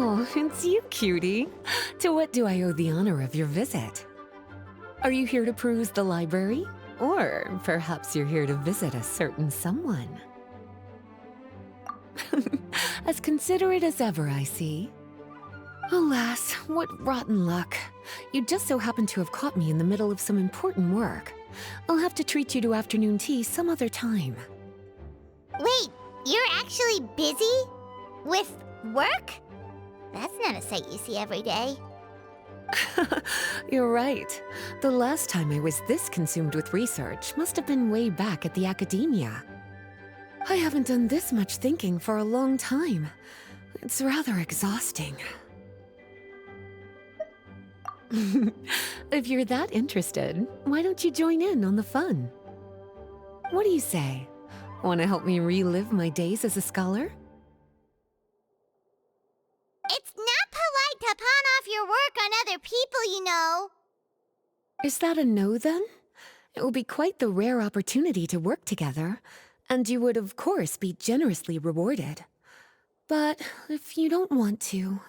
Oh, it's you, cutie. To what do I owe the honor of your visit? Are you here to peruse the library? Or perhaps you're here to visit a certain someone? As considerate as ever, I see. Alas, what rotten luck. You just so happen to have caught me in the middle of some important work. I'll have to treat you to afternoon tea some other time. Wait, you're actually busy? With work? That's not a sight you see every day. You're right. The last time I was this consumed with research must have been way back at the Academia. I haven't done this much thinking for a long time. It's rather exhausting. If you're that interested, why don't you join in on the fun? What do you say? Want to help me relive my days as a scholar? It's not polite to pawn off your work on other people, you know. Is that a no, then? It will be quite the rare opportunity to work together, and you would, of course, be generously rewarded. But if you don't want to...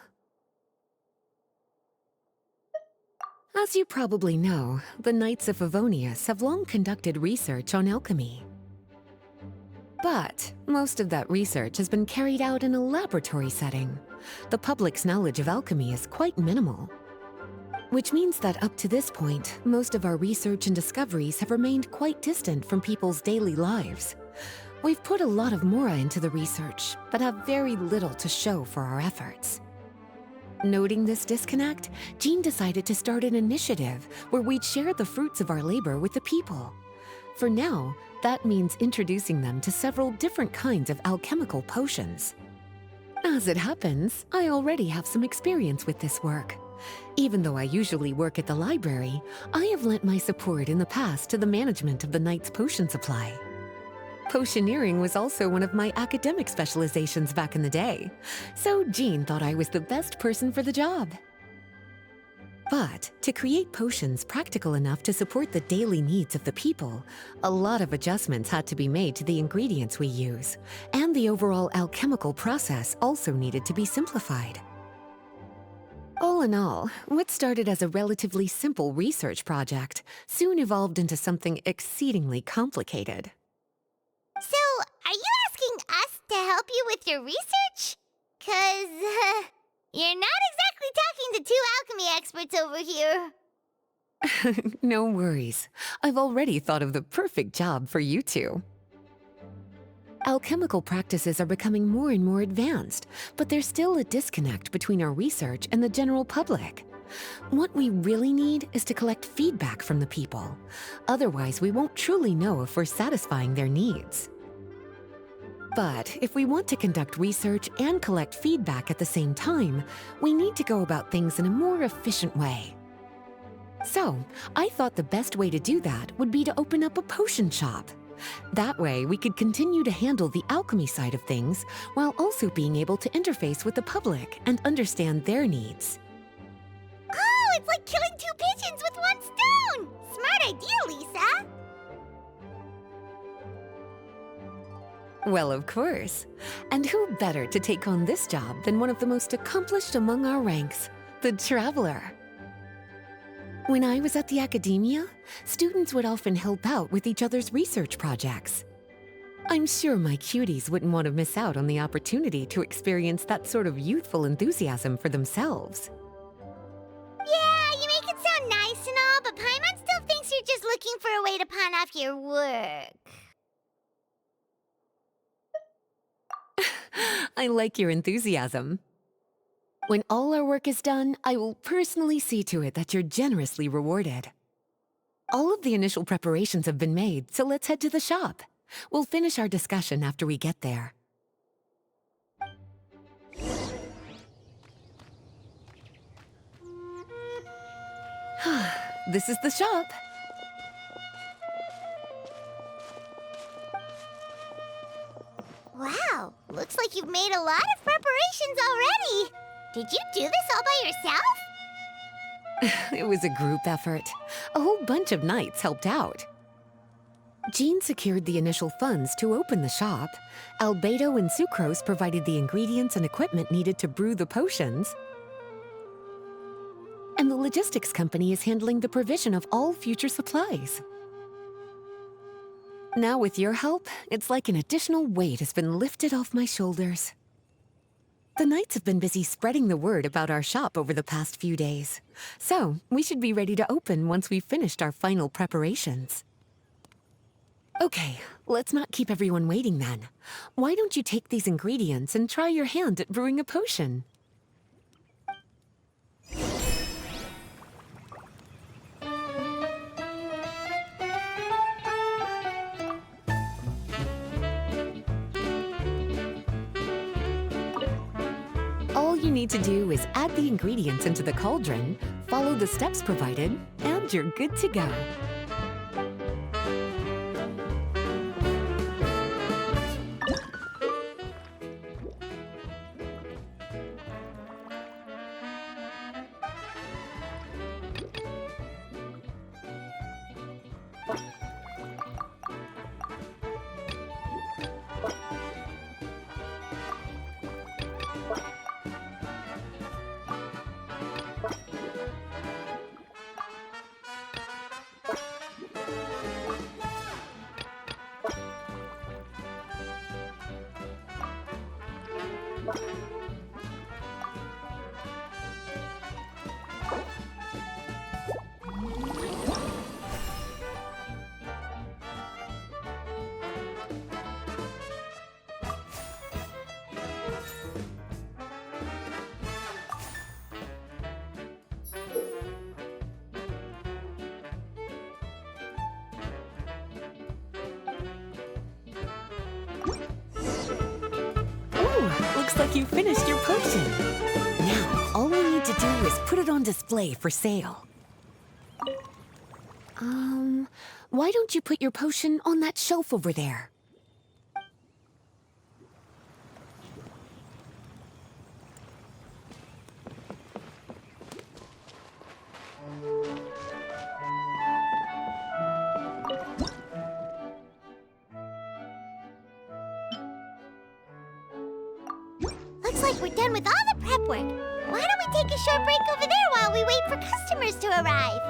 As you probably know, the Knights of Favonius have long conducted research on alchemy. But most of that research has been carried out in a laboratory setting. The public's knowledge of alchemy is quite minimal. Which means that up to this point, most of our research and discoveries have remained quite distant from people's daily lives. We've put a lot of mora into the research, but have very little to show for our efforts. Noting this disconnect, Jean decided to start an initiative where we'd share the fruits of our labor with the people. For now, that means introducing them to several different kinds of alchemical potions. As it happens, I already have some experience with this work. Even though I usually work at the library, I have lent my support in the past to the management of the Knight's potion supply. Potioneering was also one of my academic specializations back in the day, so Jean thought I was the best person for the job. But to create potions practical enough to support the daily needs of the people, a lot of adjustments had to be made to the ingredients we use, and the overall alchemical process also needed to be simplified. All in all, what started as a relatively simple research project soon evolved into something exceedingly complicated. So, are you asking us to help you with your research? 'Cause, you're not exactly talking to two alchemy experts over here. No worries. I've already thought of the perfect job for you two. Alchemical practices are becoming more and more advanced, but there's still a disconnect between our research and the general public. What we really need is to collect feedback from the people. Otherwise, we won't truly know if we're satisfying their needs. But if we want to conduct research and collect feedback at the same time, we need to go about things in a more efficient way. So, I thought the best way to do that would be to open up a potion shop. That way, we could continue to handle the alchemy side of things while also being able to interface with the public and understand their needs. Oh, it's like killing two pigeons with one stone! Smart idea, Lisa! Well, of course. And who better to take on this job than one of the most accomplished among our ranks, the Traveler? When I was at the Academia, students would often help out with each other's research projects. I'm sure my cuties wouldn't want to miss out on the opportunity to experience that sort of youthful enthusiasm for themselves. Yeah, you make it sound nice and all, but Paimon still thinks you're just looking for a way to pawn off your work. I like your enthusiasm. When all our work is done, I will personally see to it that you're generously rewarded. All of the initial preparations have been made, so let's head to the shop. We'll finish our discussion after we get there. This is the shop. Wow, looks like you've made a lot of preparations already. Did you do this all by yourself? It was a group effort. A whole bunch of knights helped out. Jean secured the initial funds to open the shop. Beidou and Sucrose provided the ingredients and equipment needed to brew the potions. And the logistics company is handling the provision of all future supplies. Now with your help, it's like an additional weight has been lifted off my shoulders. The Knights have been busy spreading the word about our shop over the past few days. So, we should be ready to open once we've finished our final preparations. Okay, let's not keep everyone waiting then. Why don't you take these ingredients and try your hand at brewing a potion? All you need to do is add the ingredients into the cauldron, follow the steps provided, and you're good to go. Looks like you finished your potion. Now, all we need to do is put it on display for sale. Why don't you put your potion on that shelf over there? Looks like we're done with all the prep work. Why don't we take a short break over there while we wait for customers to arrive?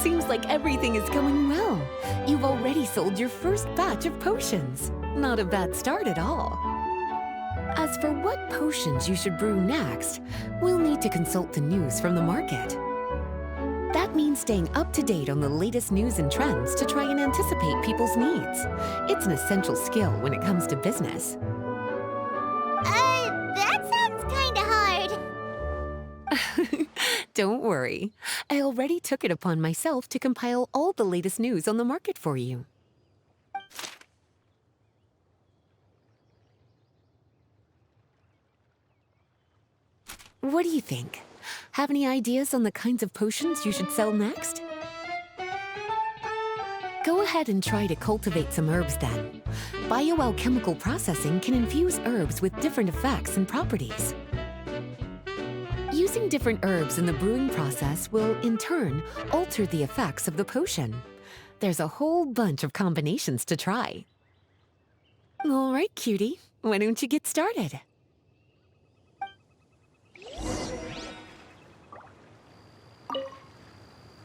Seems like everything is going well. You've already sold your first batch of potions. Not a bad start at all. As for what potions you should brew next, we'll need to consult the news from the market. That means staying up to date on the latest news and trends to try and anticipate people's needs. It's an essential skill when it comes to business. That sounds kinda hard. Don't worry. I already took it upon myself to compile all the latest news on the market for you. What do you think? Have any ideas on the kinds of potions you should sell next? Go ahead and try to cultivate some herbs then. Bioalchemical processing can infuse herbs with different effects and properties. Using different herbs in the brewing process will, in turn, alter the effects of the potion. There's a whole bunch of combinations to try. All right, cutie. Why don't you get started?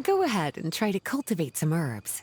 Go ahead and try to cultivate some herbs.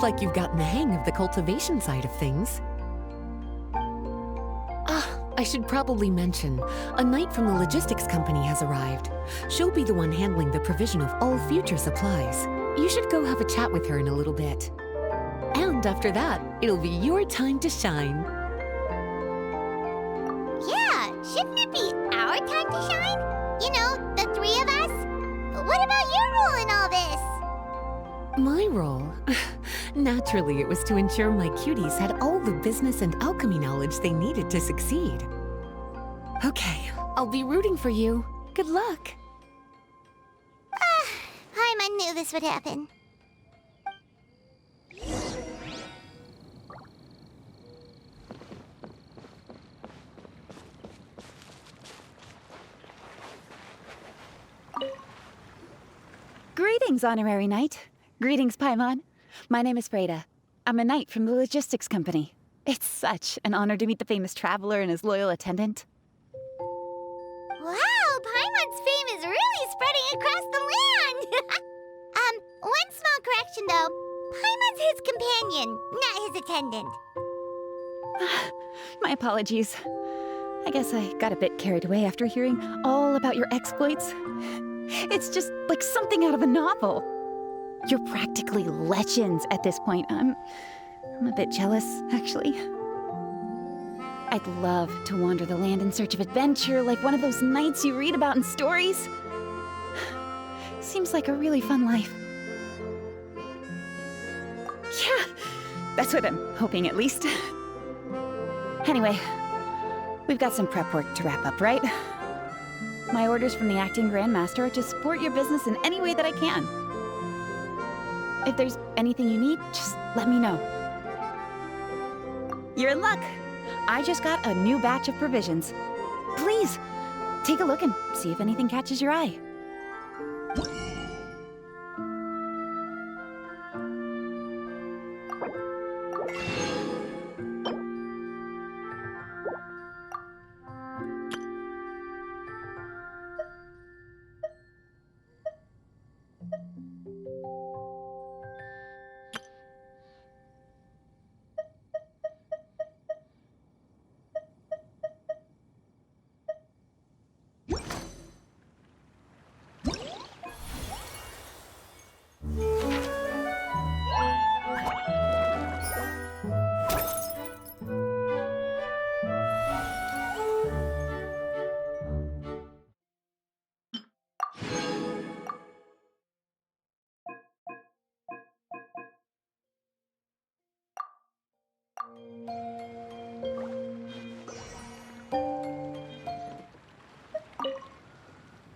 Looks like you've gotten the hang of the cultivation side of things. I should probably mention, a knight from the logistics company has arrived. She'll be the one handling the provision of all future supplies. You should go have a chat with her in a little bit. And after that, it'll be your time to shine. Yeah, shouldn't it be our time to shine? You know, the three of us? What about your role in all this? My role? Naturally, it was to ensure my cuties had all the business and alchemy knowledge they needed to succeed. Okay, I'll be rooting for you. Good luck. I knew this would happen. Greetings, Honorary Knight. Greetings, Paimon. My name is Freda. I'm a knight from the logistics company. It's such an honor to meet the famous traveler and his loyal attendant. Wow, Paimon's fame is really spreading across the land! One small correction though. Paimon's his companion, not his attendant. My apologies. I guess I got a bit carried away after hearing all about your exploits. It's just like something out of a novel. You're practically legends at this point. I'm a bit jealous, actually. I'd love to wander the land in search of adventure like one of those knights you read about in stories. Seems like a really fun life. Yeah, that's what I'm hoping at least. Anyway, we've got some prep work to wrap up, right? My orders from the acting Grandmaster are to support your business in any way that I can. If there's anything you need, just let me know. You're in luck. I just got a new batch of provisions. Please, take a look and see if anything catches your eye.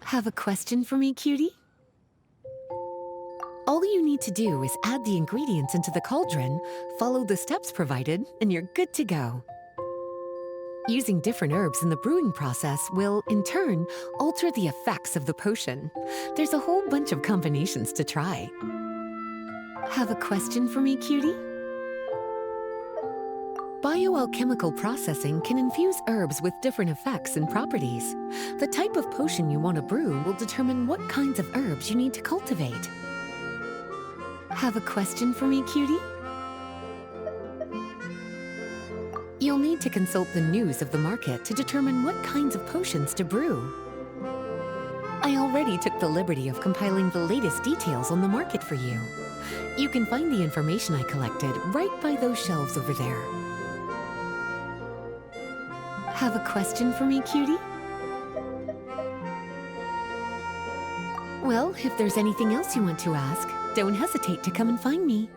Have a question for me, cutie? All you need to do is add the ingredients into the cauldron, follow the steps provided, and you're good to go. Using different herbs in the brewing process will, in turn, alter the effects of the potion. There's a whole bunch of combinations to try. Have a question for me, cutie? Bioalchemical processing can infuse herbs with different effects and properties. The type of potion you want to brew will determine what kinds of herbs you need to cultivate. Have a question for me, cutie? You'll need to consult the news of the market to determine what kinds of potions to brew. I already took the liberty of compiling the latest details on the market for you. You can find the information I collected right by those shelves over there. Have a question for me, cutie? Well, if there's anything else you want to ask, don't hesitate to come and find me.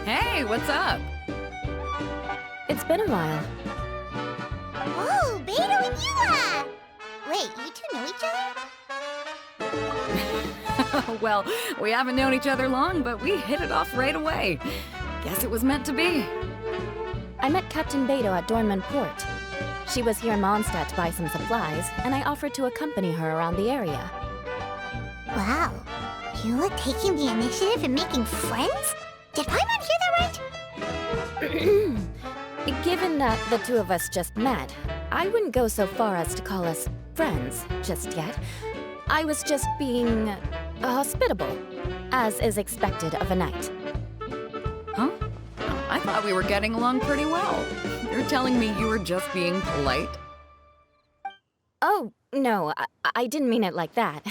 Hey, what's up? It's been a while. Whoa, Beidou and Eula! Wait, you two know each other? Well, we haven't known each other long, but we hit it off right away. Guess it was meant to be. I met Captain Beidou at Dornman Port. She was here in Mondstadt to buy some supplies, and I offered to accompany her around the area. Wow, Eula taking the initiative and making friends? Did Paimon hear that right? Given that the two of us just met, I wouldn't go so far as to call us friends just yet. I was just being hospitable, as is expected of a knight. Huh? I thought we were getting along pretty well. You're telling me you were just being polite? Oh, no, I didn't mean it like that.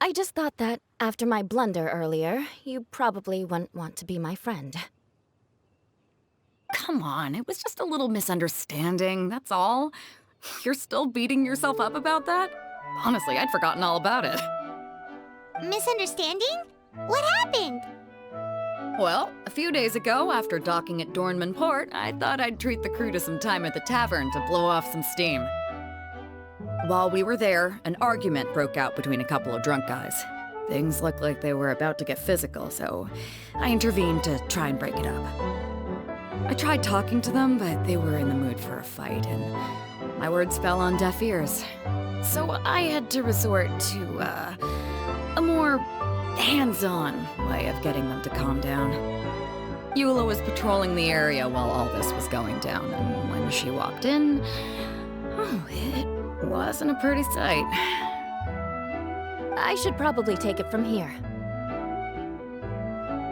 I just thought that after my blunder earlier, you probably wouldn't want to be my friend. Come on, it was just a little misunderstanding, that's all. You're still beating yourself up about that? Honestly, I'd forgotten all about it. Misunderstanding? What happened? Well, a few days ago, after docking at Dornman Port, I thought I'd treat the crew to some time at the tavern to blow off some steam. While we were there, an argument broke out between a couple of drunk guys. Things looked like they were about to get physical, so I intervened to try and break it up. I tried talking to them, but they were in the mood for a fight, and my words fell on deaf ears. So I had to resort to, a more hands-on way of getting them to calm down. Eula was patrolling the area while all this was going down, and when she walked in, oh, it wasn't a pretty sight. I should probably take it from here.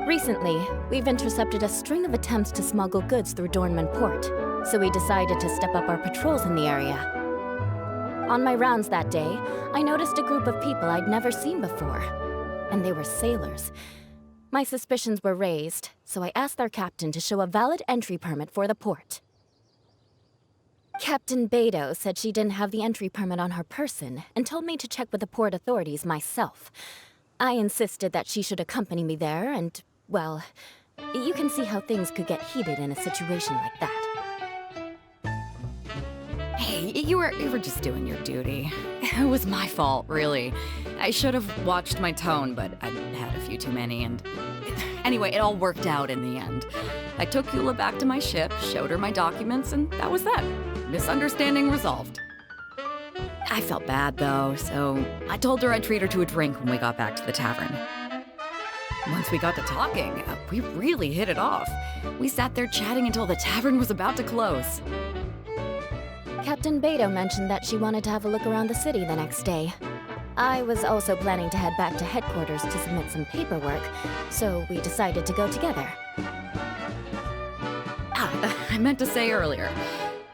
Recently, we've intercepted a string of attempts to smuggle goods through Dornman Port, so we decided to step up our patrols in the area. On my rounds that day, I noticed a group of people I'd never seen before, and they were sailors. My suspicions were raised, so I asked their captain to show a valid entry permit for the port. Captain Beidou said she didn't have the entry permit on her person and told me to check with the port authorities myself. I insisted that she should accompany me there and, well, you can see how things could get heated in a situation like that. Hey, you were just doing your duty. It was my fault, really. I should have watched my tone, but I had a few too many, and... Anyway, it all worked out in the end. I took Eula back to my ship, showed her my documents, and that was that. Misunderstanding resolved. I felt bad, though, so I told her I'd treat her to a drink when we got back to the tavern. Once we got to talking, we really hit it off. We sat there chatting until the tavern was about to close. Captain Beidou mentioned that she wanted to have a look around the city the next day. I was also planning to head back to headquarters to submit some paperwork, so we decided to go together. I meant to say earlier.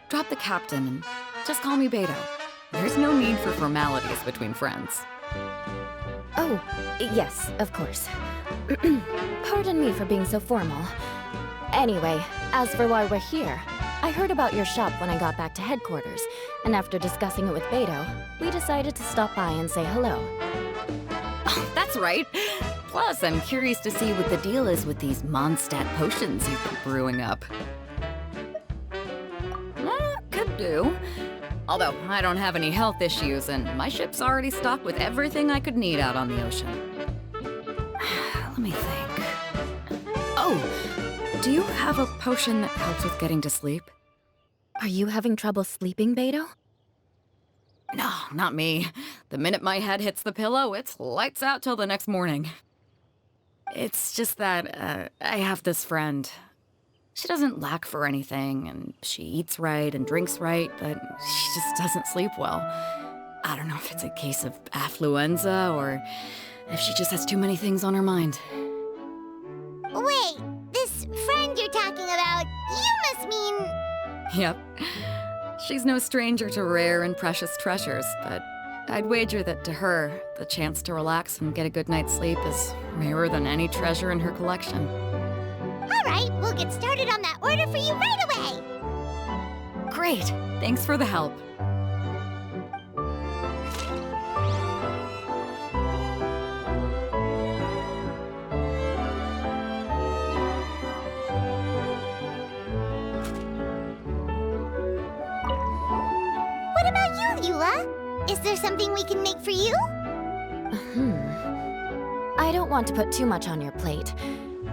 Drop the captain and just call me Beidou. There's no need for formalities between friends. Oh, yes, of course. Pardon me for being so formal. Anyway, as for why we're here, I heard about your shop when I got back to headquarters, and after discussing it with Beidou, we decided to stop by and say hello. Oh, that's right. Plus, I'm curious to see what the deal is with these Mondstadt potions you've been brewing up. Could do. Although, I don't have any health issues, and my ship's already stocked with everything I could need out on the ocean. Let me think. Oh, do you have a potion that helps with getting to sleep? Are you having trouble sleeping, Beidou? No, not me. The minute my head hits the pillow, it's lights out till the next morning. It's just that, I have this friend. She doesn't lack for anything, and she eats right and drinks right, but she just doesn't sleep well. I don't know if it's a case of affluenza, or if she just has too many things on her mind. Wait, this friend you're talking about, you must mean... Yep. She's no stranger to rare and precious treasures, but I'd wager that to her, the chance to relax and get a good night's sleep is rarer than any treasure in her collection. All right, we'll get started on that order for you right away. Great! Thanks for the help. What about you, Eula? Is there something we can make for you? I don't want to put too much on your plate.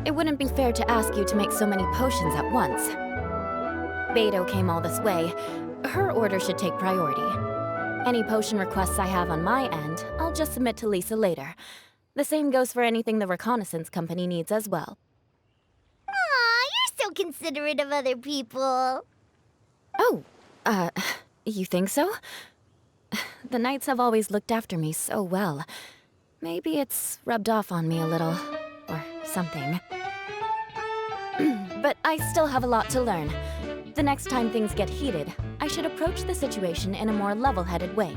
It wouldn't be fair to ask you to make so many potions at once. Beidou came all this way. Her order should take priority. Any potion requests I have on my end, I'll just submit to Lisa later. The same goes for anything the reconnaissance company needs as well. Aw, you're so considerate of other people. Oh, you think so? The Knights have always looked after me so well. Maybe it's rubbed off on me a little, or something. But I still have a lot to learn. The next time things get heated, I should approach the situation in a more level-headed way.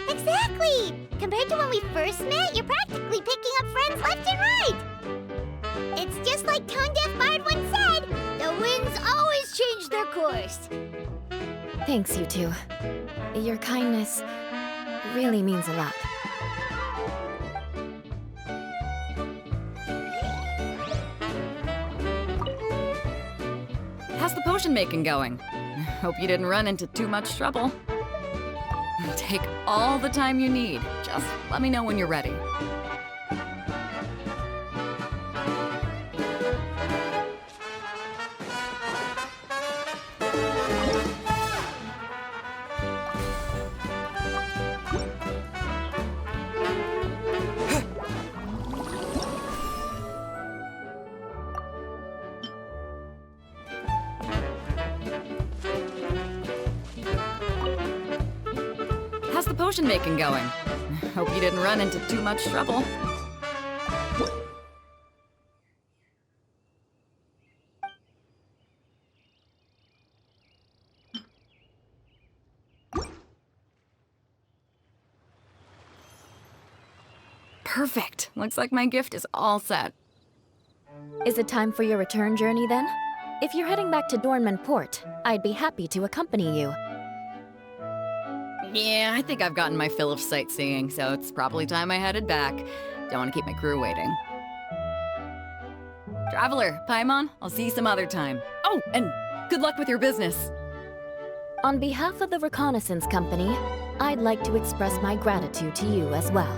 Exactly! Compared to when we first met, you're practically picking up friends left and right. It's just like Tone Deaf Bard once said, the winds always change their course. Thanks, you two. Your kindness really means a lot. How's the potion making going? Hope you didn't run into too much trouble. Take all the time you need. Just let me know when you're ready. How's the potion making going? Hope you didn't run into too much trouble. Perfect. Looks like my gift is all set. Is it time for your return journey then? If you're heading back to Dornman Port, I'd be happy to accompany you. Yeah, I think I've gotten my fill of sightseeing, so it's probably time I headed back. Don't want to keep my crew waiting. Traveler, Paimon, I'll see you some other time. Oh, and good luck with your business. On behalf of the reconnaissance company, I'd like to express my gratitude to you as well.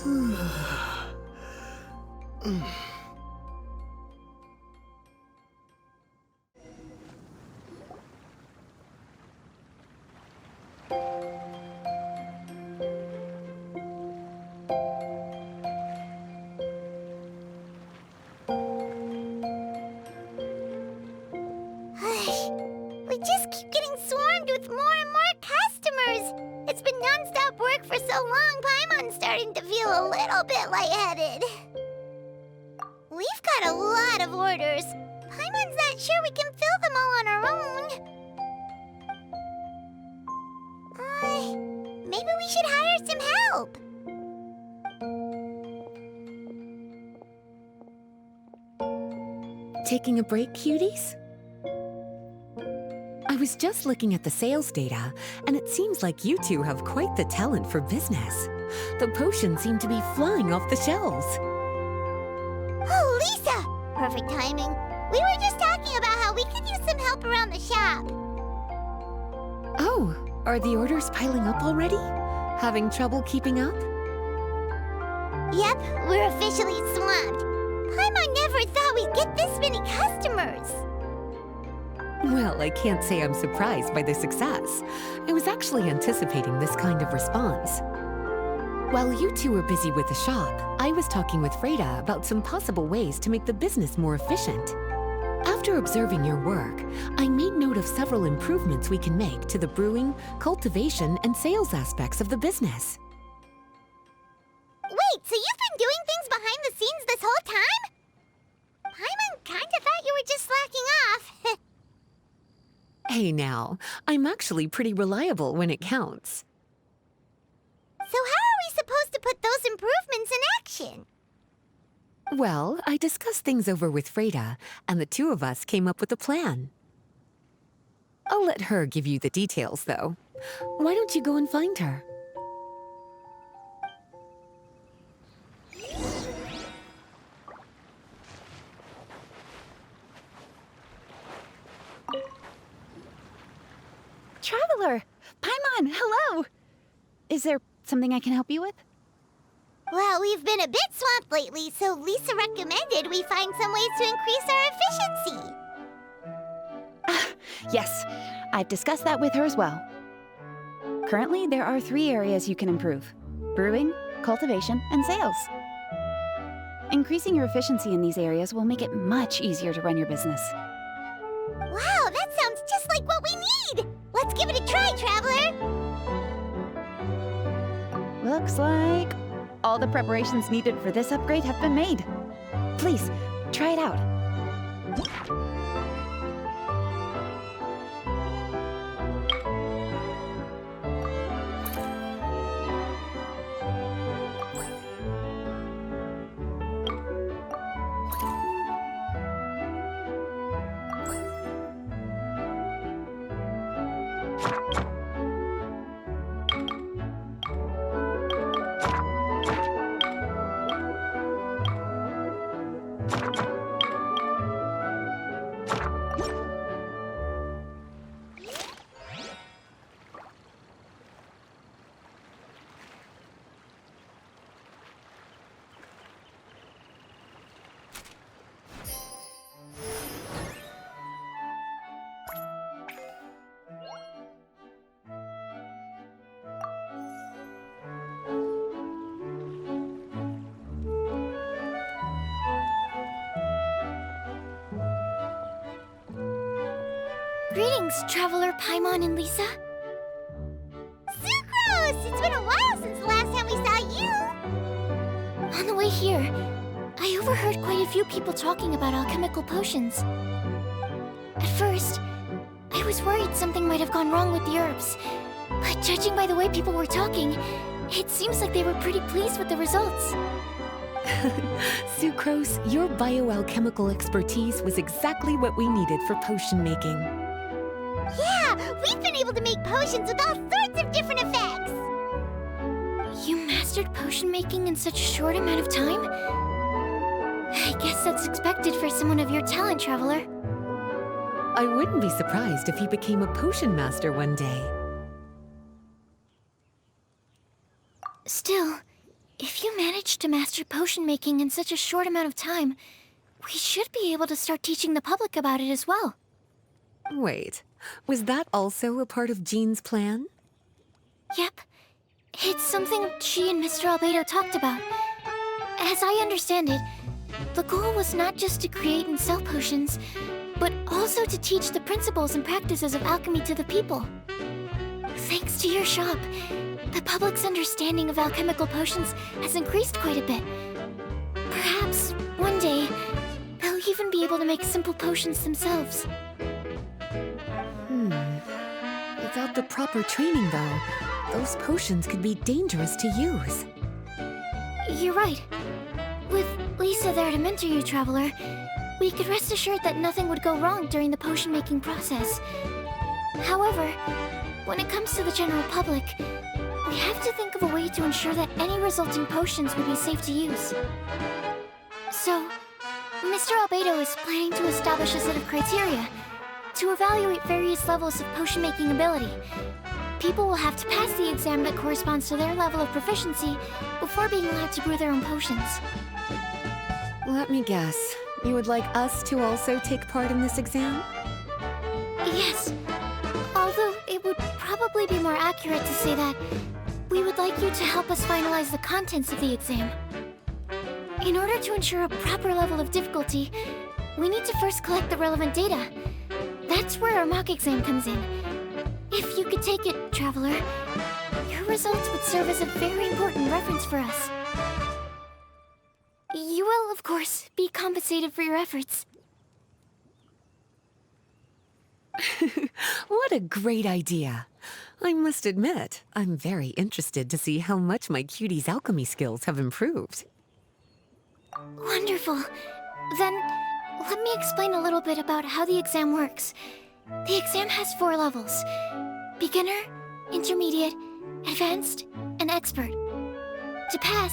We just keep getting swarmed with more and more customers. It's been non-stop work for so long, Paimon's starting to feel a little bit lightheaded. We've got a lot of orders. Paimon's not sure we can fill them all on our own. Maybe we should hire some help. Taking a break, cuties? I was just looking at the sales data, and it seems like you two have quite the talent for business. The potions seem to be flying off the shelves. Oh, Lisa! Perfect timing. We were just talking about how we could use some help around the shop. Oh, are the orders piling up already? Having trouble keeping up? Yep, we're officially swamped. Paimon never thought we'd get this many customers. Well, I can't say I'm surprised by the success. I was actually anticipating this kind of response. While you two were busy with the shop, I was talking with Freda about some possible ways to make the business more efficient. After observing your work, I made note of several improvements we can make to the brewing, cultivation, and sales aspects of the business. Wait, so you've been doing things behind the scenes this whole time? Paimon kinda thought you were just slacking off. Hey now, I'm actually pretty reliable when it counts. So how are we supposed to put those improvements in action? Well, I discussed things over with Freda, and the two of us came up with a plan. I'll let her give you the details, though. Why don't you go and find her? Traveler! Paimon, hello! Is there something I can help you with? Well, we've been a bit swamped lately, so Lisa recommended we find some ways to increase our efficiency. Yes, I've discussed that with her as well. Currently, there are 3 areas you can improve: brewing, cultivation, and sales. Increasing your efficiency in these areas will make it much easier to run your business. Wow, that sounds just like what we need! Let's give it a try, Traveler! Looks like all the preparations needed for this upgrade have been made. Please, try it out. Greetings, Traveler Paimon and Lisa. Sucrose! It's been a while since the last time we saw you! On the way here, I overheard quite a few people talking about alchemical potions. At first, I was worried something might have gone wrong with the herbs, but judging by the way people were talking, it seems like they were pretty pleased with the results. Sucrose, your bioalchemical expertise was exactly what we needed for potion making. Yeah, we've been able to make potions with all sorts of different effects! You mastered potion making in such a short amount of time? I guess that's expected for someone of your talent, Traveler. I wouldn't be surprised if he became a potion master one day. Still, if you manage to master potion making in such a short amount of time, we should be able to start teaching the public about it as well. Wait, was that also a part of Jean's plan? Yep. It's something she and Mr. Beidou talked about. As I understand it, the goal was not just to create and sell potions, but also to teach the principles and practices of alchemy to the people. Thanks to your shop, the public's understanding of alchemical potions has increased quite a bit. Perhaps, one day, they'll even be able to make simple potions themselves. Without the proper training, though, those potions could be dangerous to use. You're right. With Lisa there to mentor you, Traveler, we could rest assured that nothing would go wrong during the potion-making process. However, when it comes to the general public, we have to think of a way to ensure that any resulting potions would be safe to use. So, Mr. Beidou is planning to establish a set of criteria to evaluate various levels of potion-making ability. People will have to pass the exam that corresponds to their level of proficiency before being allowed to brew their own potions. Let me guess. You would like us to also take part in this exam? Yes. Although it would probably be more accurate to say that we would like you to help us finalize the contents of the exam. In order to ensure a proper level of difficulty, we need to first collect the relevant data. That's where our mock exam comes in. If you could take it, Traveler, your results would serve as a very important reference for us. You will, of course, be compensated for your efforts. What a great idea. I must admit, I'm very interested to see how much my cutie's alchemy skills have improved. Wonderful. Then, let me explain a little bit about how the exam works. The exam has 4 levels: beginner, intermediate, advanced, and expert. To pass,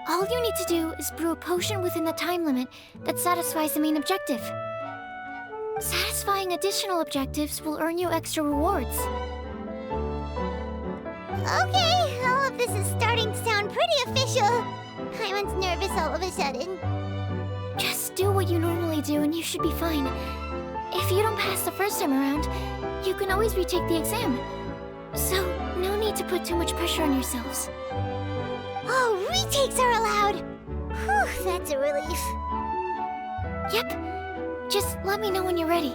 all you need to do is brew a potion within the time limit that satisfies the main objective. Satisfying additional objectives will earn you extra rewards. Okay, all of this is starting to sound pretty official. Paimon's nervous all of a sudden. Just do what you normally do and you should be fine. If you don't pass the first time around, you can always retake the exam. So, no need to put too much pressure on yourselves. Oh, retakes are allowed! Whew, that's a relief. Yep. Just let me know when you're ready.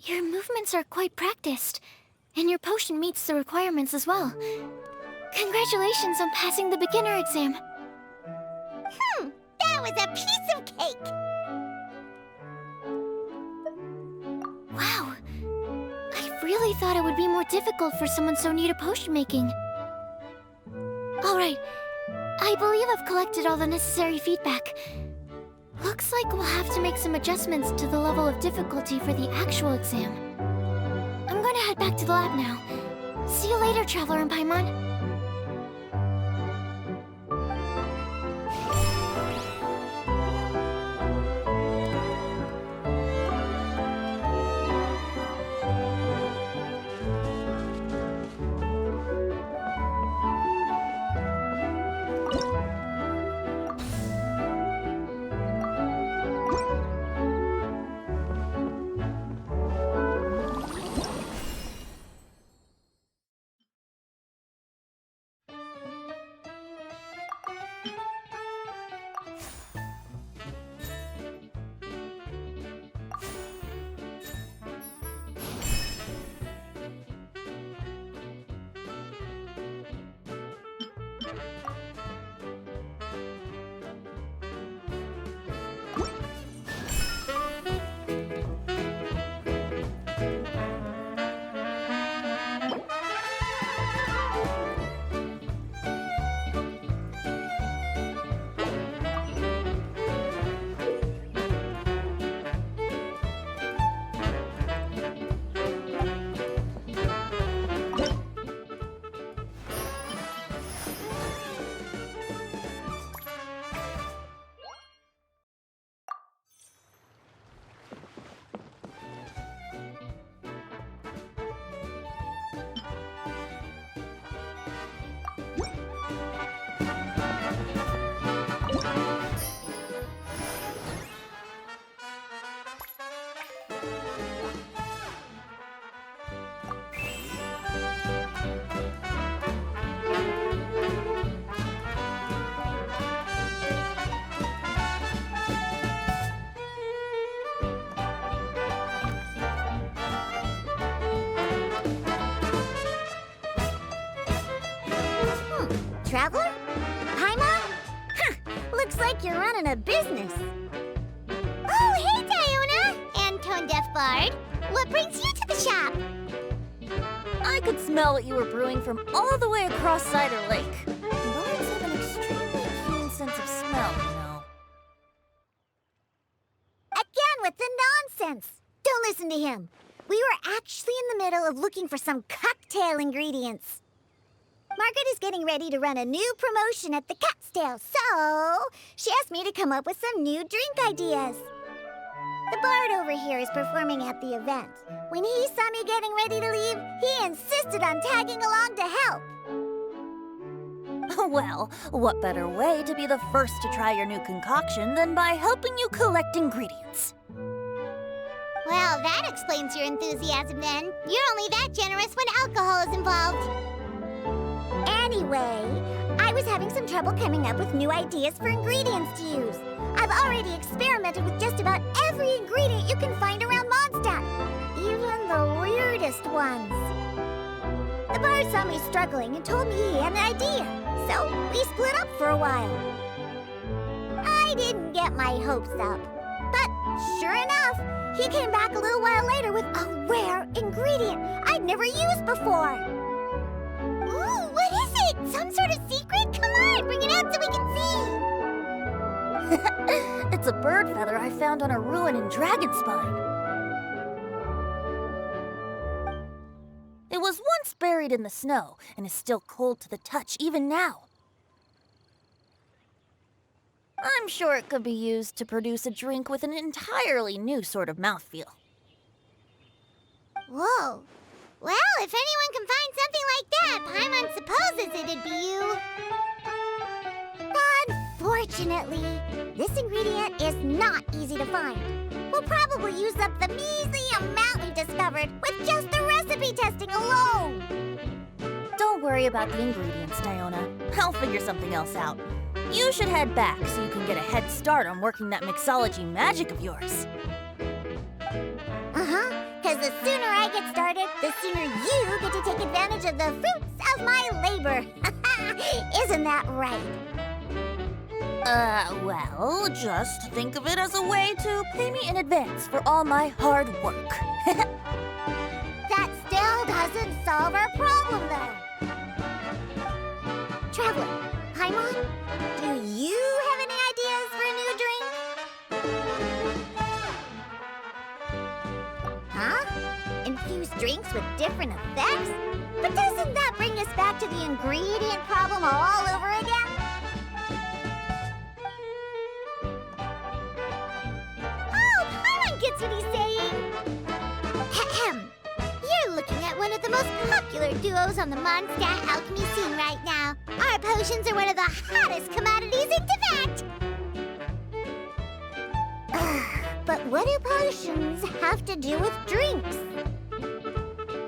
Your movements are quite practiced, and your potion meets the requirements as well. Congratulations on passing the beginner exam. That was a piece of cake! Wow. I really thought it would be more difficult for someone so new to potion making. Alright, I believe I've collected all the necessary feedback. Looks like we'll have to make some adjustments to the level of difficulty for the actual exam. I'm gonna head back to the lab now. See you later, Traveler and Paimon. Traveler? Paimon? Huh, looks like you're running a business. Oh, hey, Diona! And tone-deaf bard. What brings you to the shop? I could smell what you were brewing from all the way across Cider Lake. Bards have an extremely keen sense of smell, you know. Again with the nonsense. Don't listen to him. We were actually in the middle of looking for some cocktail ingredients. Margaret is getting ready to run a new promotion at the Catstail, so she asked me to come up with some new drink ideas. The bard over here is performing at the event. When he saw me getting ready to leave, he insisted on tagging along to help. Well, what better way to be the first to try your new concoction than by helping you collect ingredients? Well, that explains your enthusiasm then. You're only that generous when alcohol is involved. Anyway, I was having some trouble coming up with new ideas for ingredients to use. I've already experimented with just about every ingredient you can find around Mondstadt, even the weirdest ones. The bard saw me struggling and told me he had an idea, so we split up for a while. I didn't get my hopes up, but sure enough, he came back a little while later with a rare ingredient I'd never used before. Ooh, what is it? Some sort of secret? Come on, bring it out so we can see. It's a bird feather I found on a ruin in Dragonspine. It was once buried in the snow and is still cold to the touch even now. I'm sure it could be used to produce a drink with an entirely new sort of mouthfeel. Whoa. Well, if anyone can find something like that, Paimon supposes it'd be you. Unfortunately, this ingredient is not easy to find. We'll probably use up the measly amount we discovered with just the recipe testing alone. Don't worry about the ingredients, Diona. I'll figure something else out. You should head back so you can get a head start on working that mixology magic of yours. Because the sooner I get started, the sooner you get to take advantage of the fruits of my labor. Isn't that right? Well, just think of it as a way to pay me in advance for all my hard work. That still doesn't solve our problem, though. Traveler, Paimon, do you have any ideas for a new drink? Huh? Infuse drinks with different effects? But doesn't that bring us back to the ingredient problem all over again? Oh, Paimon gets what he's saying! Ahem. You're looking at one of the most popular duos on the Mondstadt alchemy scene right now. Our potions are one of the hottest commodities in Tibet! But what do potions have to do with drinks?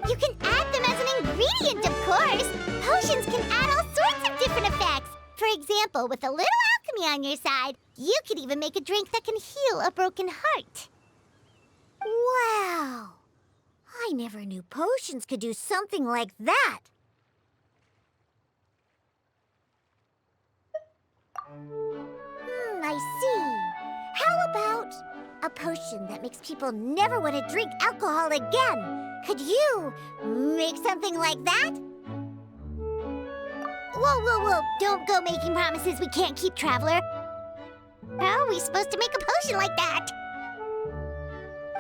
You can add them as an ingredient, of course! Potions can add all sorts of different effects! For example, with a little alchemy on your side, you could even make a drink that can heal a broken heart. Wow! I never knew potions could do something like that. I see. How about a potion that makes people never want to drink alcohol again? Could you make something like that? Whoa. Don't go making promises we can't keep, Traveler. How are we supposed to make a potion like that?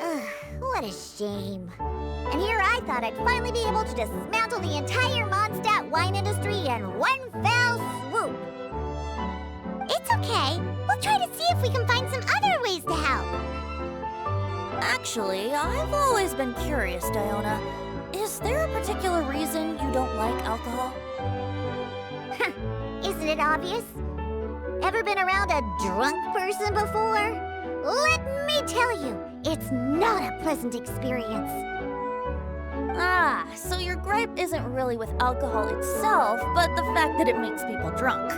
Ugh, what a shame. And here I thought I'd finally be able to dismantle the entire Mondstadt wine industry in one fell swoop. It's okay. We'll try to see if we can find some other ways to help. Actually, I've always been curious, Diona. Is there a particular reason you don't like alcohol? Isn't it obvious? Ever been around a drunk person before? Let me tell you, it's not a pleasant experience. Ah, so your gripe isn't really with alcohol itself, but the fact that it makes people drunk.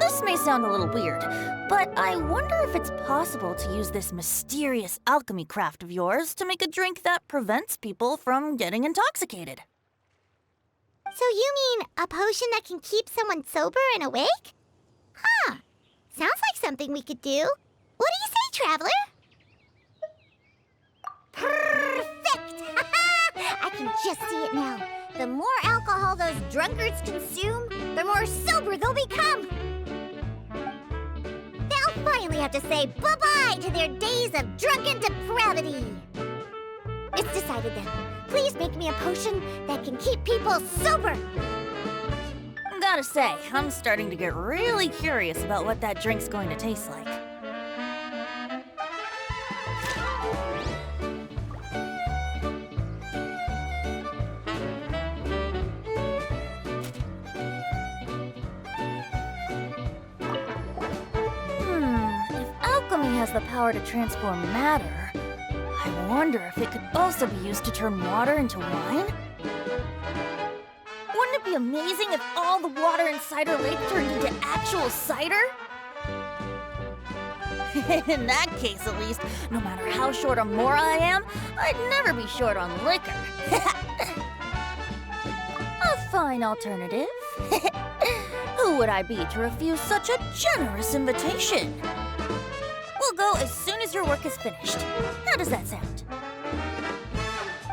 This may sound a little weird, but I wonder if it's possible to use this mysterious alchemy craft of yours to make a drink that prevents people from getting intoxicated. So you mean a potion that can keep someone sober and awake? Huh. Sounds like something we could do. What do you say, Traveler? Perfect! I can just see it now. The more alcohol those drunkards consume, the more sober they'll become. They'll finally have to say bye-bye to their days of drunken depravity. It's decided then. Please make me a potion that can keep people sober. Gotta say, I'm starting to get really curious about what that drink's going to taste like. If alchemy has the power to transform matter, I wonder if it could also be used to turn water into wine? Wouldn't it be amazing if all the water in Cider Lake turned into actual cider? In that case, at least, no matter how short on more I am, I'd never be short on liquor. A fine alternative. Who would I be to refuse such a generous invitation? We'll go as soon as your work is finished. How does that sound?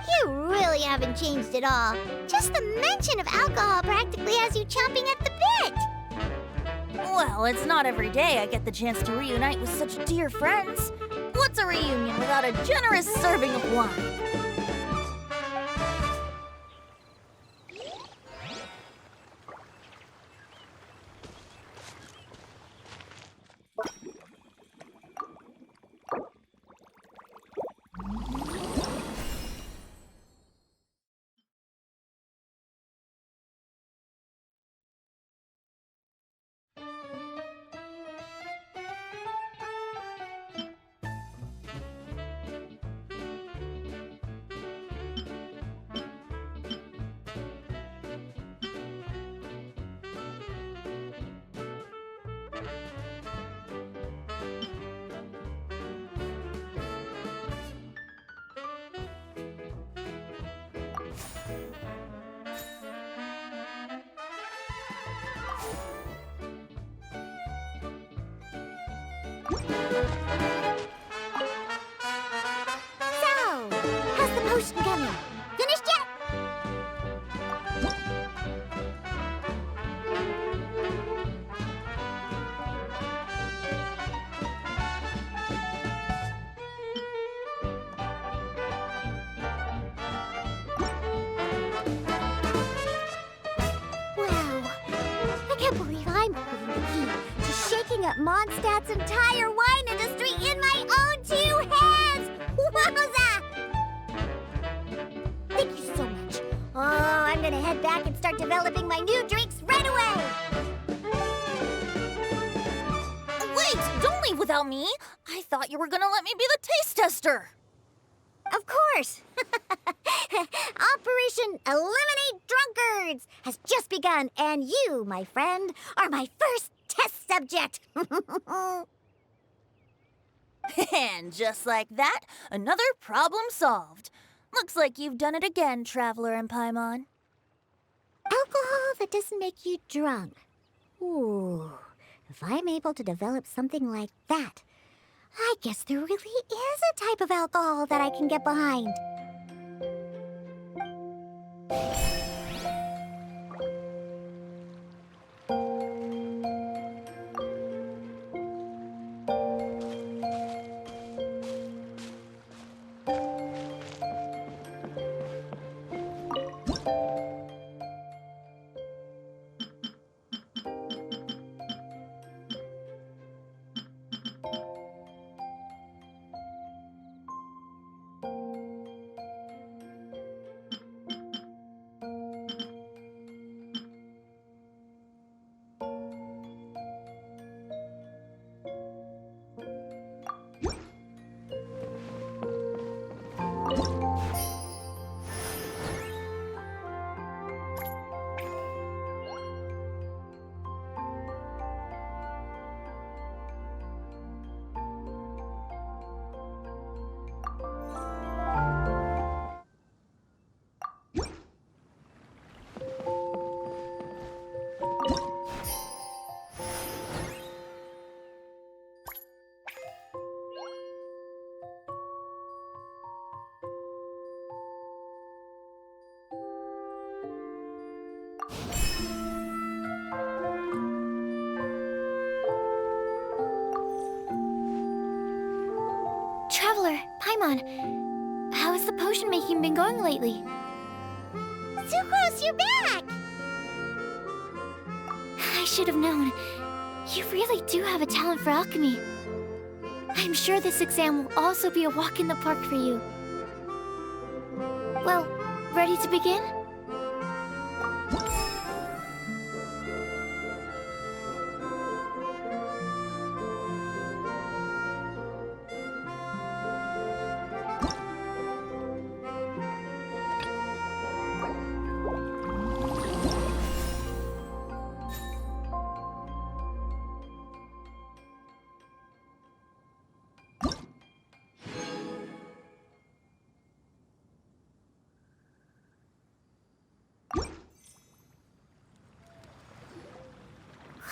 You really haven't changed at all. Just the mention of alcohol practically has you chomping at the bit. Well, it's not every day I get the chance to reunite with such dear friends. What's a reunion without a generous serving of wine? So, how's the potion coming? Finished yet? Wow, I can't believe I'm holding the key to shaking up Mondstadt's entire wine industry in my own two hands! Wowza! Thank you so much. Oh, I'm gonna head back and start developing my new drinks right away! Wait, don't leave without me. I thought you were gonna let me be the taste tester. Of course! Operation Eliminate Drunkards has just begun, and you, my friend, are my first test subject! And just like that, another problem solved. Looks like you've done it again, Traveler and Paimon. Alcohol that doesn't make you drunk. Ooh, if I'm able to develop something like that, I guess there really is a type of alcohol that I can get behind. Traveler, Paimon, how has the potion making been going lately? Sucrose, you're back! I should have known. You really do have a talent for alchemy. I'm sure this exam will also be a walk in the park for you. Well, ready to begin?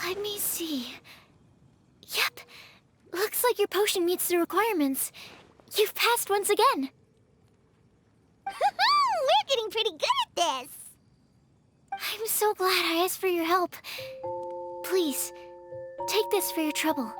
Let me see. Yep. Looks like your potion meets the requirements. You've passed once again. We're getting pretty good at this! I'm so glad I asked for your help. Please, take this for your trouble.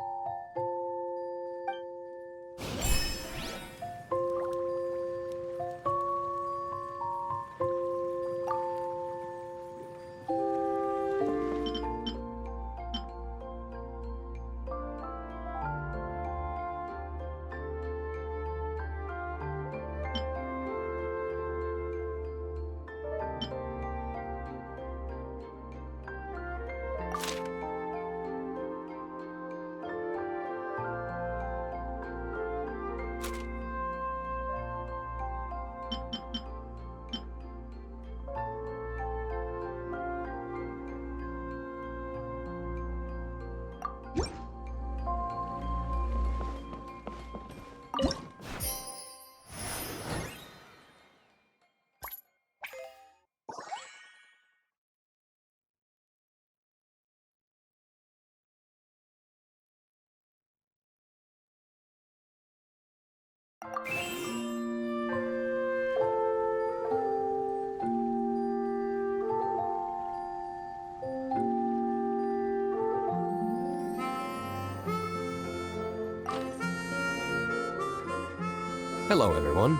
Hello, everyone.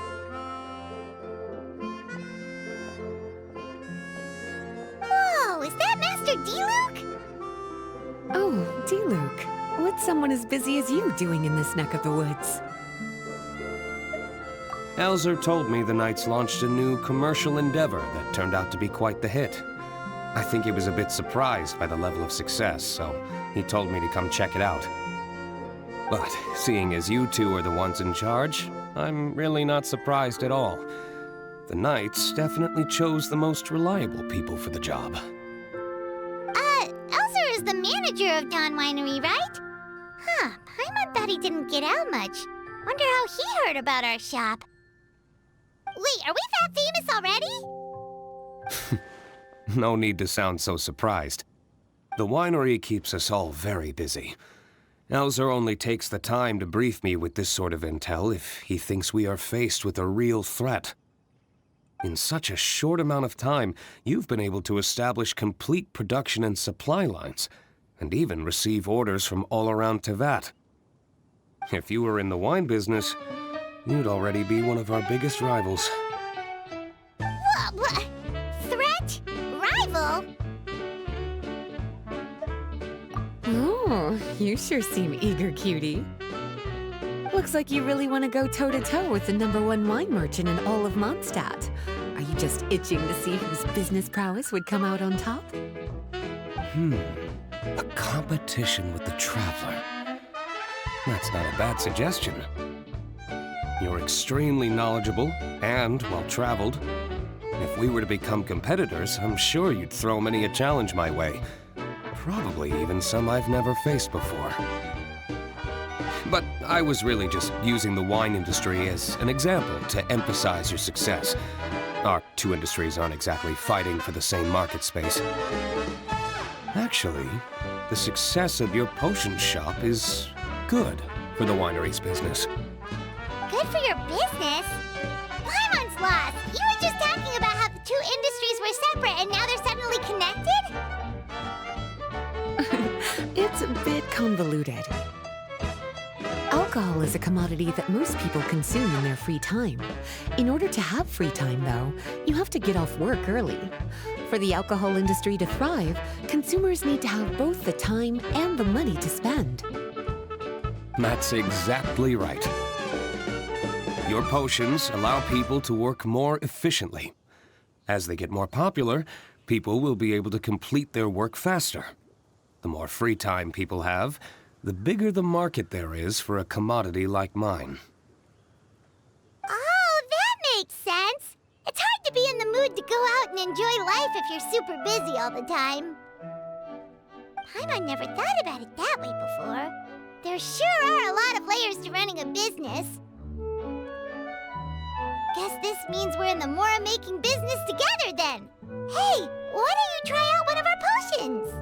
Whoa, is that Master Diluc? Oh, Diluc. What's someone as busy as you doing in this neck of the woods? Elzer told me the Knights launched a new commercial endeavor that turned out to be quite the hit. I think he was a bit surprised by the level of success, so he told me to come check it out. But seeing as you two are the ones in charge, I'm really not surprised at all. The Knights definitely chose the most reliable people for the job. Elzer is the manager of Dawn Winery, right? Huh, Paimon thought he didn't get out much. Wonder how he heard about our shop. Wait, are we that famous already? No need to sound so surprised. The winery keeps us all very busy. Elzer only takes the time to brief me with this sort of intel if he thinks we are faced with a real threat. In such a short amount of time, you've been able to establish complete production and supply lines, and even receive orders from all around Teyvat. If you were in the wine business, you'd already be one of our biggest rivals. What? Threat? Rival? Oh, you sure seem eager, cutie. Looks like you really want to go toe-to-toe with the #1 wine merchant in all of Mondstadt. Are you just itching to see whose business prowess would come out on top? A competition with the Traveler. That's not a bad suggestion. You're extremely knowledgeable and well-traveled. If we were to become competitors, I'm sure you'd throw many a challenge my way. Probably even some I've never faced before. But I was really just using the wine industry as an example to emphasize your success. Our two industries aren't exactly fighting for the same market space. Actually, the success of your potion shop is good for the winery's business. Good for your business? Paimon's lost! You were just talking about how the two industries were separate and now they're suddenly connected? It's a bit convoluted. Alcohol is a commodity that most people consume in their free time. In order to have free time, though, you have to get off work early. For the alcohol industry to thrive, consumers need to have both the time and the money to spend. That's exactly right. Your potions allow people to work more efficiently. As they get more popular, people will be able to complete their work faster. The more free time people have, the bigger the market there is for a commodity like mine. Oh, that makes sense! It's hard to be in the mood to go out and enjoy life if you're super busy all the time. Paimon never thought about it that way before. There sure are a lot of layers to running a business. Guess this means we're in the Mora-making business together then. Hey, why don't you try out one of our potions?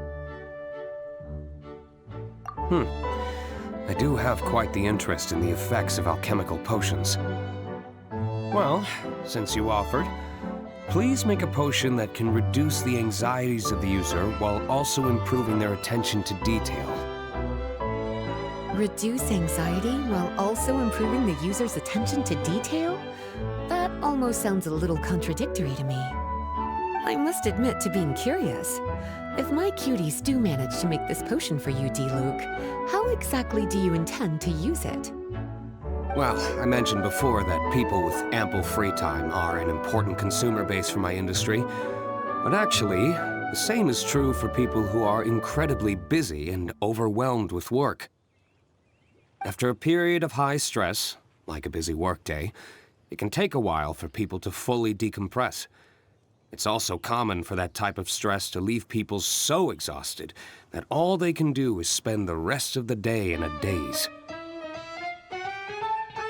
I do have quite the interest in the effects of alchemical potions. Well, since you offered, please make a potion that can reduce the anxieties of the user while also improving their attention to detail. Reduce anxiety while also improving the user's attention to detail? That almost sounds a little contradictory to me. I must admit to being curious. If my cuties do manage to make this potion for you, Diluc, how exactly do you intend to use it? Well, I mentioned before that people with ample free time are an important consumer base for my industry. But actually, the same is true for people who are incredibly busy and overwhelmed with work. After a period of high stress, like a busy workday, it can take a while for people to fully decompress. It's also common for that type of stress to leave people so exhausted that all they can do is spend the rest of the day in a daze.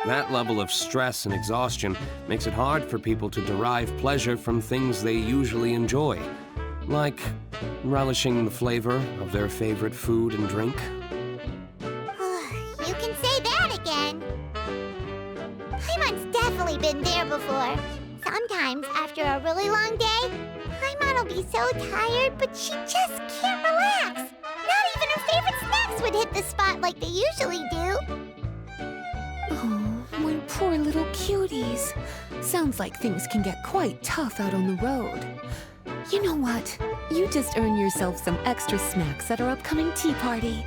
That level of stress and exhaustion makes it hard for people to derive pleasure from things they usually enjoy, like relishing the flavor of their favorite food and drink. You can say that again. Paimon's definitely been there before. Sometimes, after a really long day, Paimon will be so tired, but she just can't relax. Not even her favorite snacks would hit the spot like they usually do. Oh, my poor little cuties. Sounds like things can get quite tough out on the road. You know what? You just earn yourself some extra snacks at our upcoming tea party.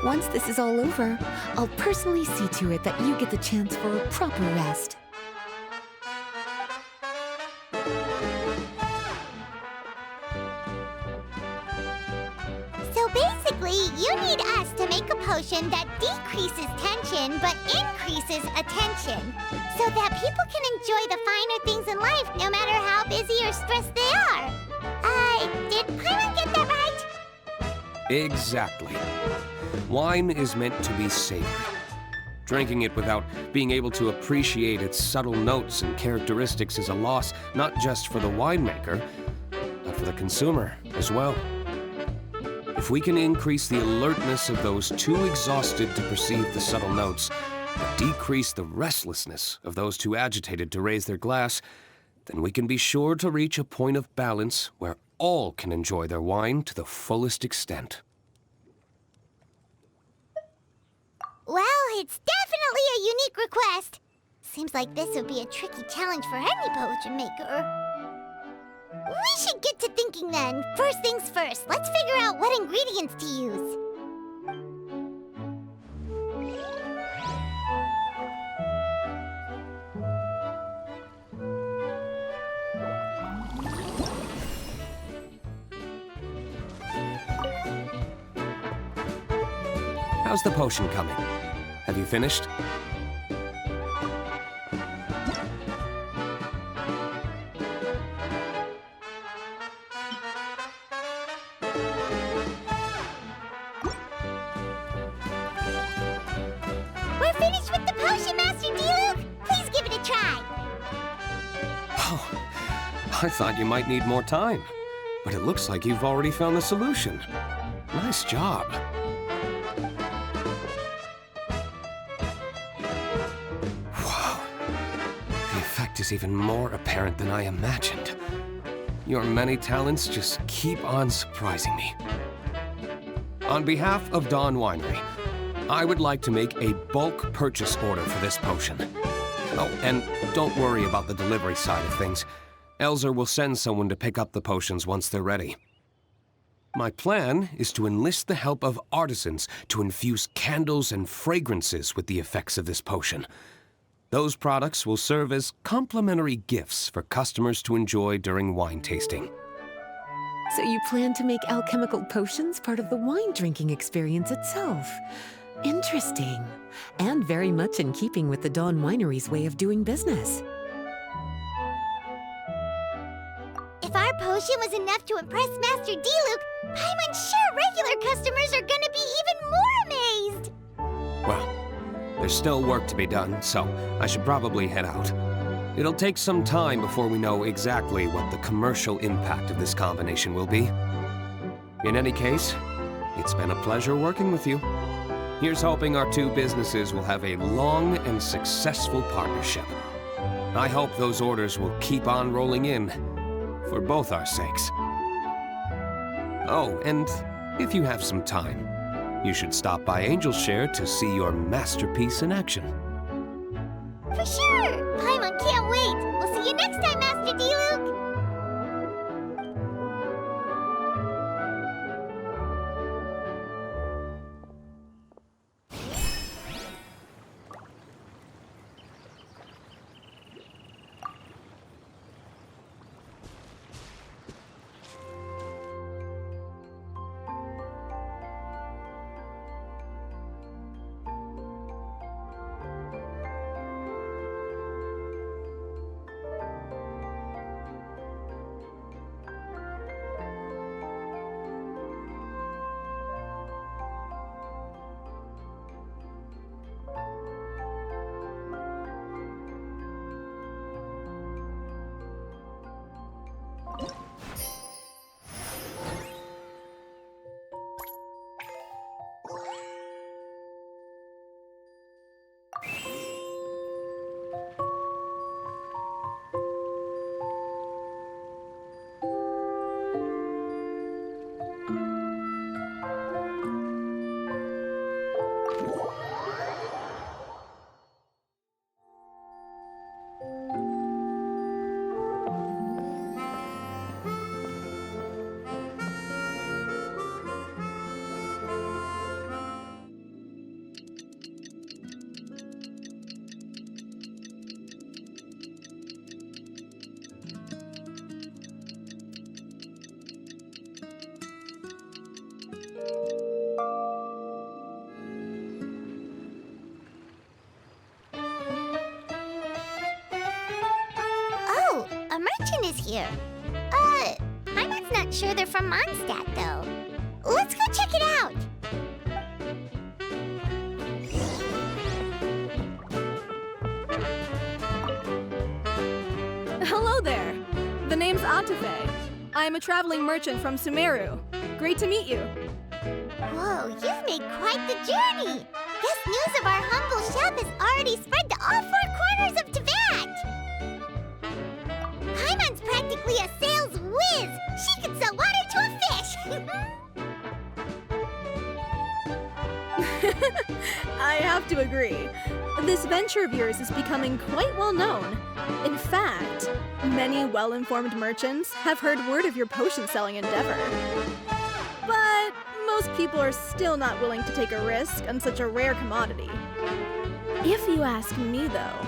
Once this is all over, I'll personally see to it that you get the chance for a proper rest. So basically, you need us to make a potion that decreases tension but increases attention, so that people can enjoy the finer things in life no matter how busy or stressed they are. Did Paimon get that right? Exactly. Wine is meant to be savored. Drinking it without being able to appreciate its subtle notes and characteristics is a loss not just for the winemaker, but for the consumer as well. If we can increase the alertness of those too exhausted to perceive the subtle notes, but decrease the restlessness of those too agitated to raise their glass, then we can be sure to reach a point of balance where all can enjoy their wine to the fullest extent. Well, it's definitely a unique request. Seems like this would be a tricky challenge for any potion maker. We should get to thinking then. First things first, let's figure out what ingredients to use. How's the potion coming? Have you finished? We're finished with the potion, Master Diluc! Please give it a try! Oh, I thought you might need more time. But it looks like you've already found the solution. Nice job. Wow. The effect is even more apparent than I imagined. Your many talents just keep on surprising me. On behalf of Dawn Winery, I would like to make a bulk purchase order for this potion. Oh, and don't worry about the delivery side of things. Elzer will send someone to pick up the potions once they're ready. My plan is to enlist the help of artisans to infuse candles and fragrances with the effects of this potion. Those products will serve as complimentary gifts for customers to enjoy during wine tasting. So you plan to make alchemical potions part of the wine drinking experience itself. Interesting. And very much in keeping with the Dawn Winery's way of doing business. If our potion was enough to impress Master Diluc, I'm sure regular customers are gonna be even more amazed! Well, there's still work to be done, so I should probably head out. It'll take some time before we know exactly what the commercial impact of this combination will be. In any case, it's been a pleasure working with you. Here's hoping our two businesses will have a long and successful partnership. I hope those orders will keep on rolling in, for both our sakes. Oh, and if you have some time, you should stop by Angel's Share to see your masterpiece in action. For sure! Paimon can't wait! We'll see you next time, Master Diluc! Here. Paimon's not sure they're from Mondstadt, though. Let's go check it out! Hello there! The name's Atafe. I am a traveling merchant from Sumeru. Great to meet you. Whoa, you've made quite the journey! Guess news of our humble chef has already spread to all four corners of Tibet! Paimon's practically a sales whiz! She could sell water to a fish! I have to agree. This venture of yours is becoming quite well known. In fact, many well-informed merchants have heard word of your potion-selling endeavor. But most people are still not willing to take a risk on such a rare commodity. If you ask me, though,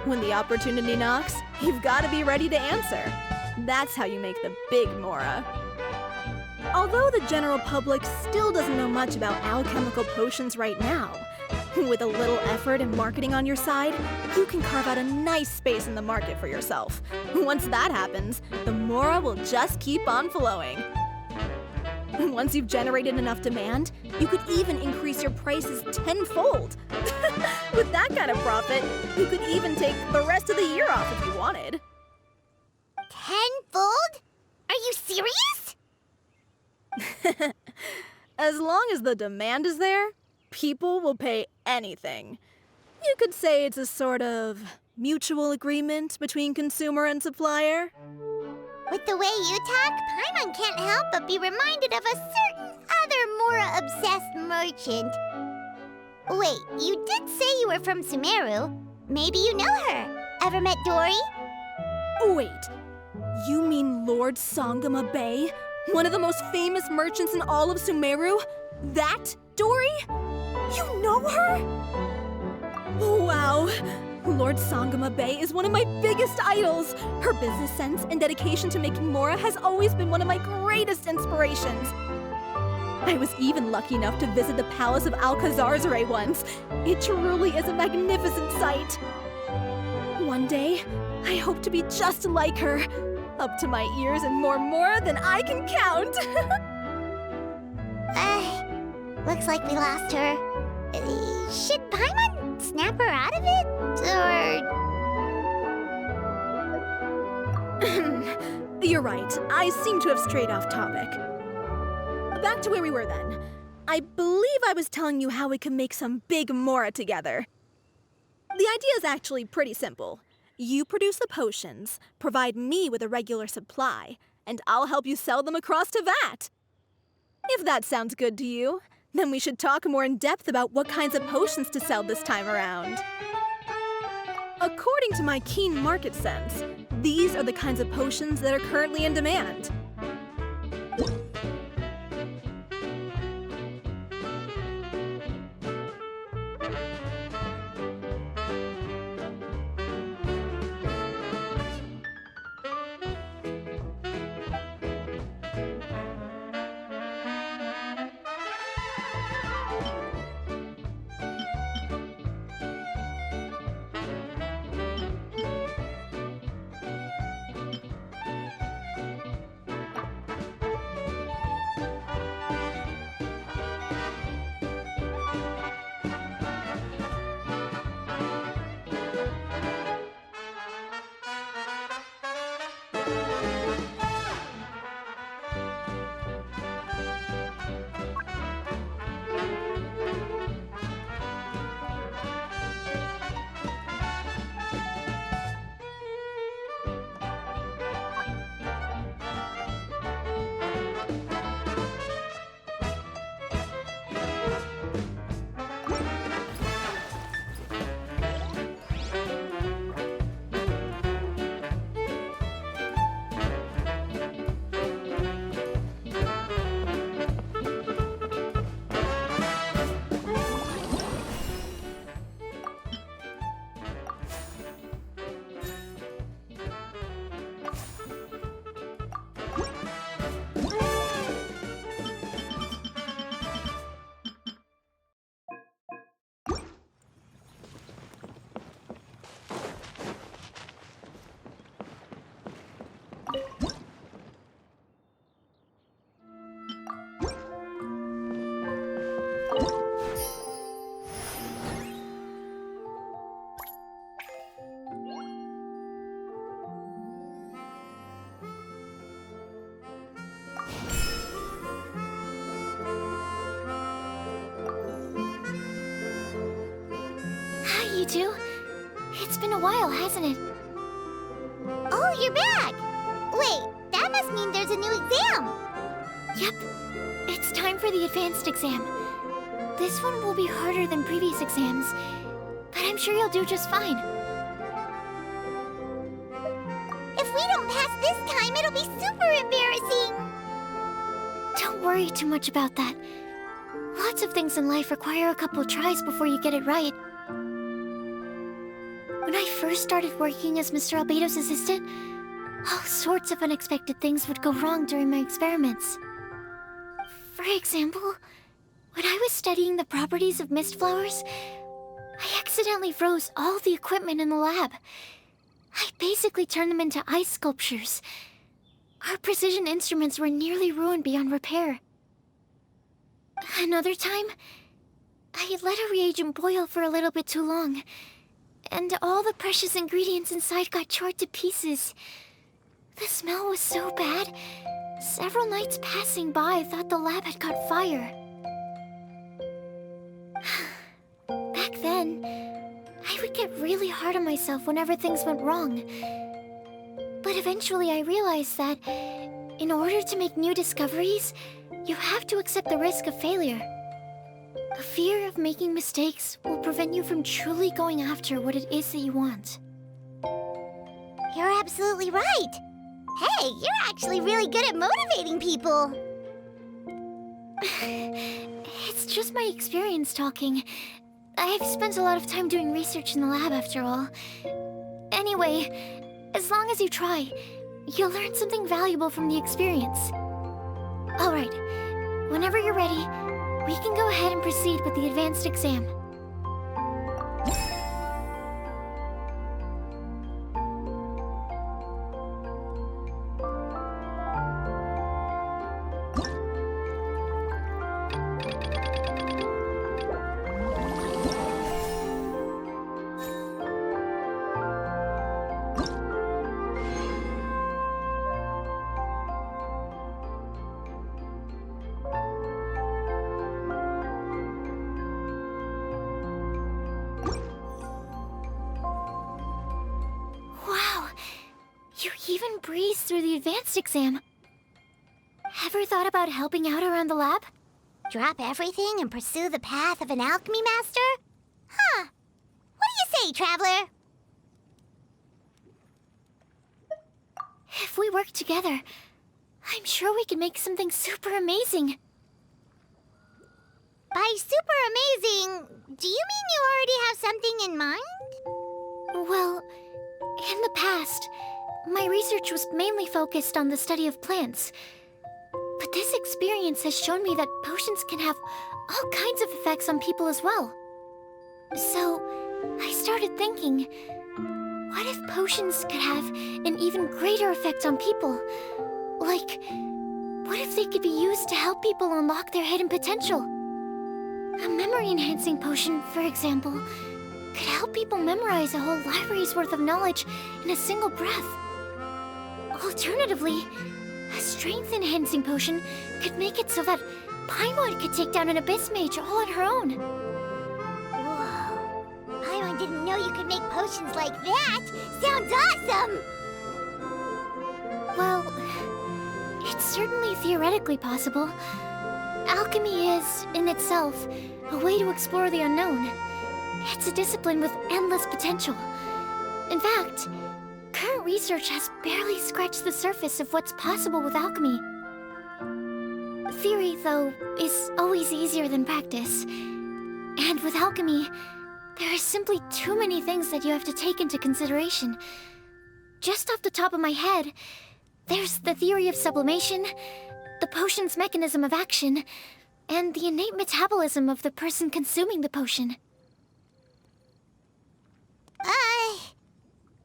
when the opportunity knocks, you've got to be ready to answer. That's how you make the big Mora. Although the general public still doesn't know much about alchemical potions right now, with a little effort and marketing on your side, you can carve out a nice space in the market for yourself. Once that happens, the Mora will just keep on flowing. Once you've generated enough demand, you could even increase your prices tenfold. With that kind of profit, you could even take the rest of the year off if you wanted. Tenfold? Are you serious? As long as the demand is there, people will pay anything. You could say it's a sort of mutual agreement between consumer and supplier. With the way you talk, Paimon can't help but be reminded of a certain other Mora-obsessed merchant. Wait, you did say you were from Sumeru. Maybe you know her. Ever met Dory? Wait, you mean Lord Sangama Bay? One of the most famous merchants in all of Sumeru? That Dory? You know her? Wow. Lord Sangama Bay is one of my biggest idols. Her business sense and dedication to making Mora has always been one of my greatest inspirations. I was even lucky enough to visit the Palace of Alcazarzare once. It truly is a magnificent sight. One day, I hope to be just like her. Up to my ears and more Mora than I can count. Looks like we lost her. Should Paimon snap her out of it? Or... You're right. I seem to have strayed off topic. Back to where we were then. I believe I was telling you how we can make some big Mora together. The idea is actually pretty simple. You produce the potions, provide me with a regular supply, and I'll help you sell them across Tibet. If that sounds good to you, then we should talk more in depth about what kinds of potions to sell this time around. According to my keen market sense, these are the kinds of potions that are currently in demand. you two. It's been a while, hasn't it? Oh, you're back! Wait, that must mean there's a new exam! Yep. It's time for the advanced exam. This one will be harder than previous exams, but I'm sure you'll do just fine. If we don't pass this time, it'll be super embarrassing! Don't worry too much about that. Lots of things in life require a couple tries before you get it right. When I first started working as Mr. Albedo's assistant, all sorts of unexpected things would go wrong during my experiments. For example, when I was studying the properties of mist flowers, I accidentally froze all the equipment in the lab. I basically turned them into ice sculptures. Our precision instruments were nearly ruined beyond repair. Another time, I had let a reagent boil for a little bit too long, and all the precious ingredients inside got charred to pieces. The smell was so bad, several nights passing by thought the lab had caught fire. Back then, I would get really hard on myself whenever things went wrong. But eventually I realized that in order to make new discoveries, you have to accept the risk of failure. A fear of making mistakes will prevent you from truly going after what it is that you want. You're absolutely right! Hey, you're actually really good at motivating people! It's just my experience talking. I've spent a lot of time doing research in the lab after all. Anyway, as long as you try, you'll learn something valuable from the experience. Alright, whenever you're ready, we can go ahead and proceed with the advanced exam. You even breezed through the advanced exam. Ever thought about helping out around the lab? Drop everything and pursue the path of an alchemy master? Huh. What do you say, traveler? If we work together, I'm sure we can make something super amazing. By super amazing, do you mean you already have something in mind? Well, in the past, my research was mainly focused on the study of plants. But this experience has shown me that potions can have all kinds of effects on people as well. So, I started thinking, what if potions could have an even greater effect on people? Like, what if they could be used to help people unlock their hidden potential? A memory-enhancing potion, for example, could help people memorize a whole library's worth of knowledge in a single breath. Alternatively, a strength-enhancing potion could make it so that Paimon could take down an Abyss Mage all on her own. Whoa. Paimon didn't know you could make potions like that! Sounds awesome! Well, it's certainly theoretically possible. Alchemy is, in itself, a way to explore the unknown. It's a discipline with endless potential. In fact, current research has barely scratched the surface of what's possible with alchemy. Theory, though, is always easier than practice. And with alchemy, there are simply too many things that you have to take into consideration. Just off the top of my head, there's the theory of sublimation, the potion's mechanism of action, and the innate metabolism of the person consuming the potion.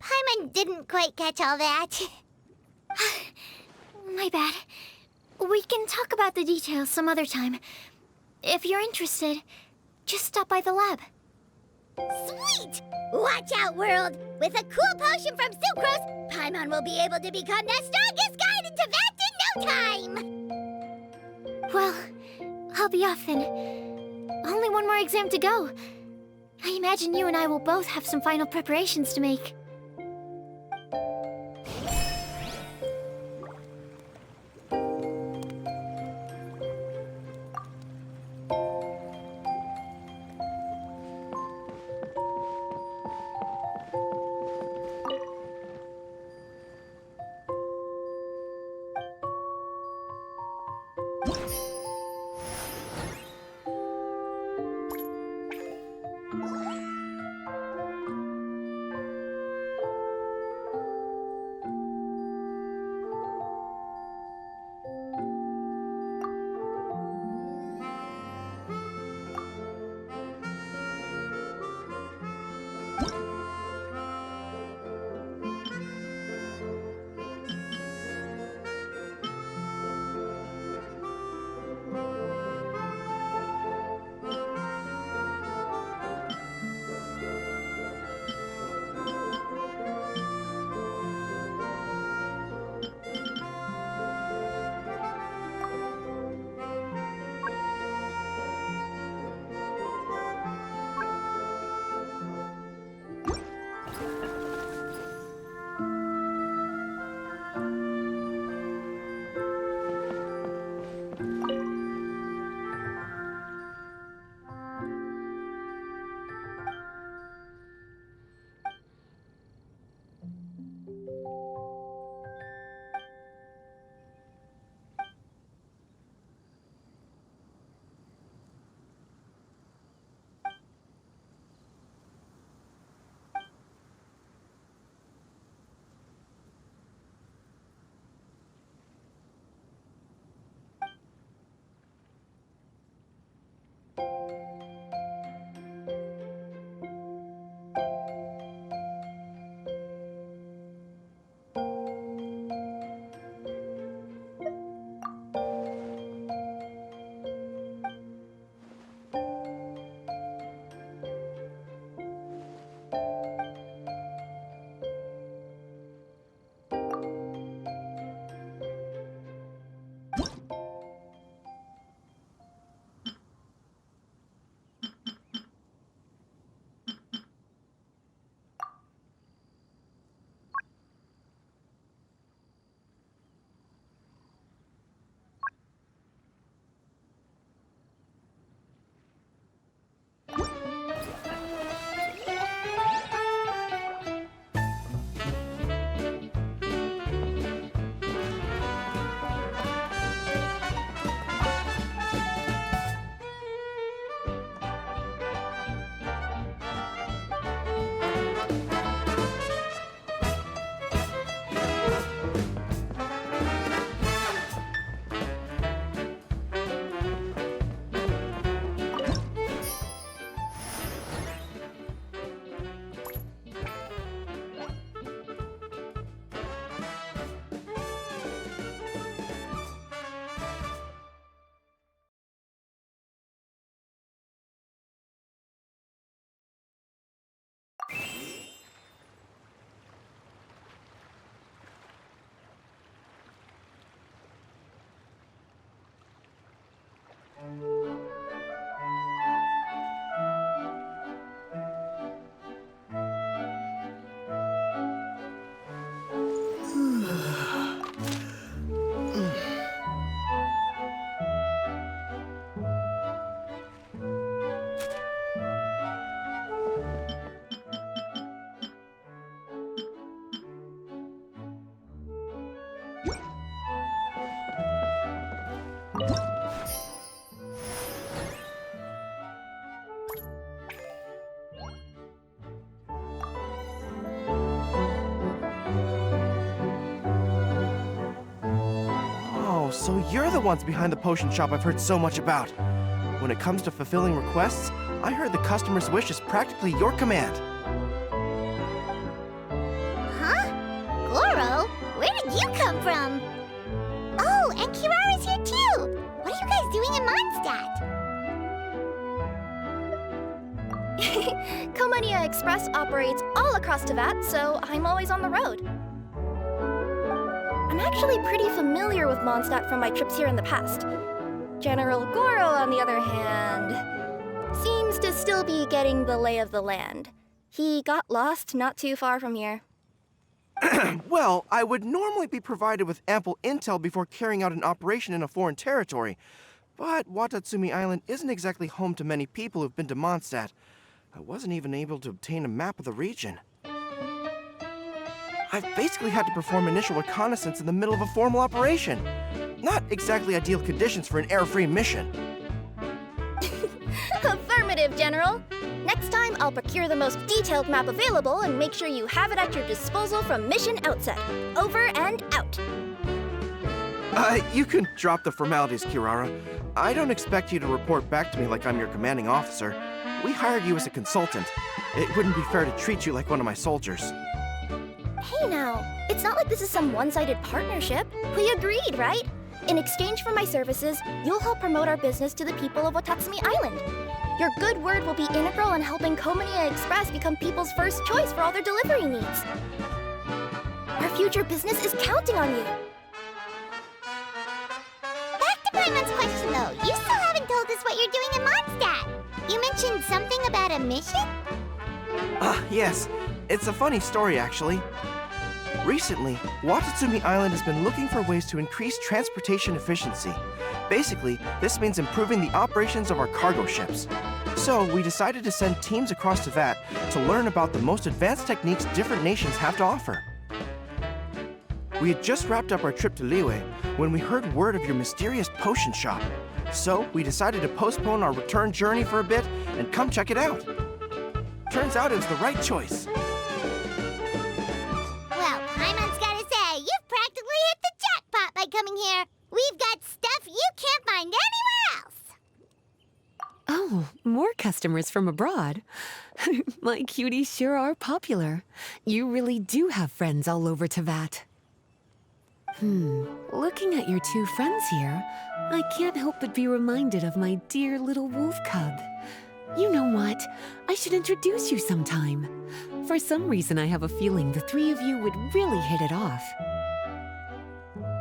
Paimon didn't quite catch all that. My bad. We can talk about the details some other time. If you're interested, just stop by the lab. Sweet! Watch out, world! With a cool potion from Sucrose, Paimon will be able to become the strongest guide into Vent in no time! Well, I'll be off then. Only one more exam to go. I imagine you and I will both have some final preparations to make. So you're the ones behind the potion shop I've heard so much about. When it comes to fulfilling requests, I heard the customer's wish is practically your command. Huh? Gorou? Where did you come from? Oh, and Kirara's here too! What are you guys doing in Mondstadt? Komania Express operates all across Teyvat, so I'm always on the road. I'm actually pretty familiar with Mondstadt from my trips here in the past. General Gorou, on the other hand, Seems to still be getting the lay of the land. He got lost not too far from here. Well, I would normally be provided with ample intel before carrying out an operation in a foreign territory. But Watatsumi Island isn't exactly home to many people who've been to Mondstadt. I wasn't even able to obtain a map of the region. I've basically had to perform initial reconnaissance in the middle of a formal operation. Not exactly ideal conditions for an air-free mission. Affirmative, General. Next time, I'll procure the most detailed map available and make sure you have it at your disposal from mission outset. Over and out. You can drop the formalities, Kirara. I don't expect you to report back to me like I'm your commanding officer. We hired you as a consultant. It wouldn't be fair to treat you like one of my soldiers. Hey now, it's not like this is some one-sided partnership. We agreed, right? In exchange for my services, you'll help promote our business to the people of Watatsumi Island. Your good word will be integral in helping Komania Express become people's first choice for all their delivery needs. Our future business is counting on you. Back to Paimon's question, though. You still haven't told us what you're doing in Mondstadt. You mentioned something about a mission? Yes. It's a funny story, actually. Recently, Watatsumi Island has been looking for ways to increase transportation efficiency. Basically, this means improving the operations of our cargo ships. So, we decided to send teams across to VAT to learn about the most advanced techniques different nations have to offer. We had just wrapped up our trip to Liyue when we heard word of your mysterious potion shop. So, we decided to postpone our return journey for a bit and come check it out. Turns out it was the right choice. Well, Paimon's gotta say, you've practically hit the jackpot by coming here. We've got stuff you can't find anywhere else. Oh, more customers from abroad. My cuties sure are popular. You really do have friends all over Teyvat. Looking at your two friends here, I can't help but be reminded of my dear little wolf cub. You know what? I should introduce you sometime. For some reason, I have a feeling the three of you would really hit it off.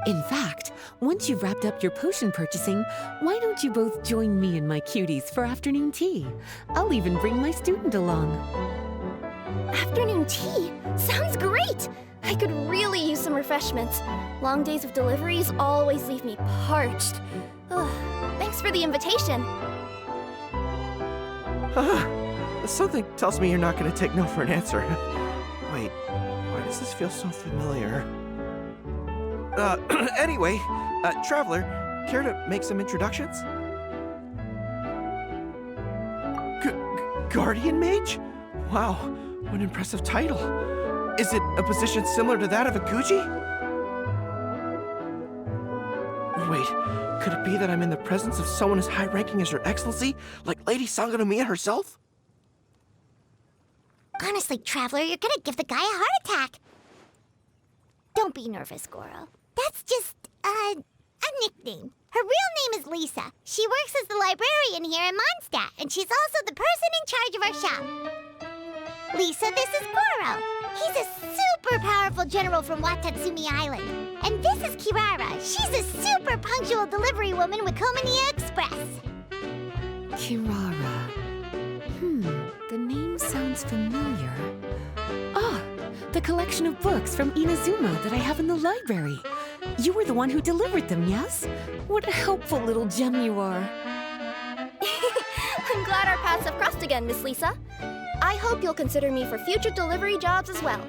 In fact, once you've wrapped up your potion purchasing, why don't you both join me and my cuties for afternoon tea? I'll even bring my student along. Afternoon tea? Sounds great! I could really use some refreshments. Long days of deliveries always leave me parched. Ugh, thanks for the invitation. Something tells me you're not going to take no for an answer. Wait, why does this feel so familiar? Anyway, Traveler, care to make some introductions? Guardian Mage? Wow, what an impressive title. Is it a position similar to that of a Guji? Wait, could it be that I'm in the presence of someone as high-ranking as Your Excellency, like Lady Sangonomiya herself? Honestly, Traveler, you're gonna give the guy a heart attack. Don't be nervous, Gorou. That's just, a nickname. Her real name is Lisa. She works as the librarian here in Mondstadt, and she's also the person in charge of our shop. Lisa, this is Gorou. He's a super powerful general from Watatsumi Island. And this is Kirara. She's a super punctual delivery woman with Komania Express. Kirara. The name sounds familiar. Ah, the collection of books from Inazuma that I have in the library. You were the one who delivered them, yes? What a helpful little gem you are. I'm glad our paths have crossed again, Miss Lisa. I hope you'll consider me for future delivery jobs as well.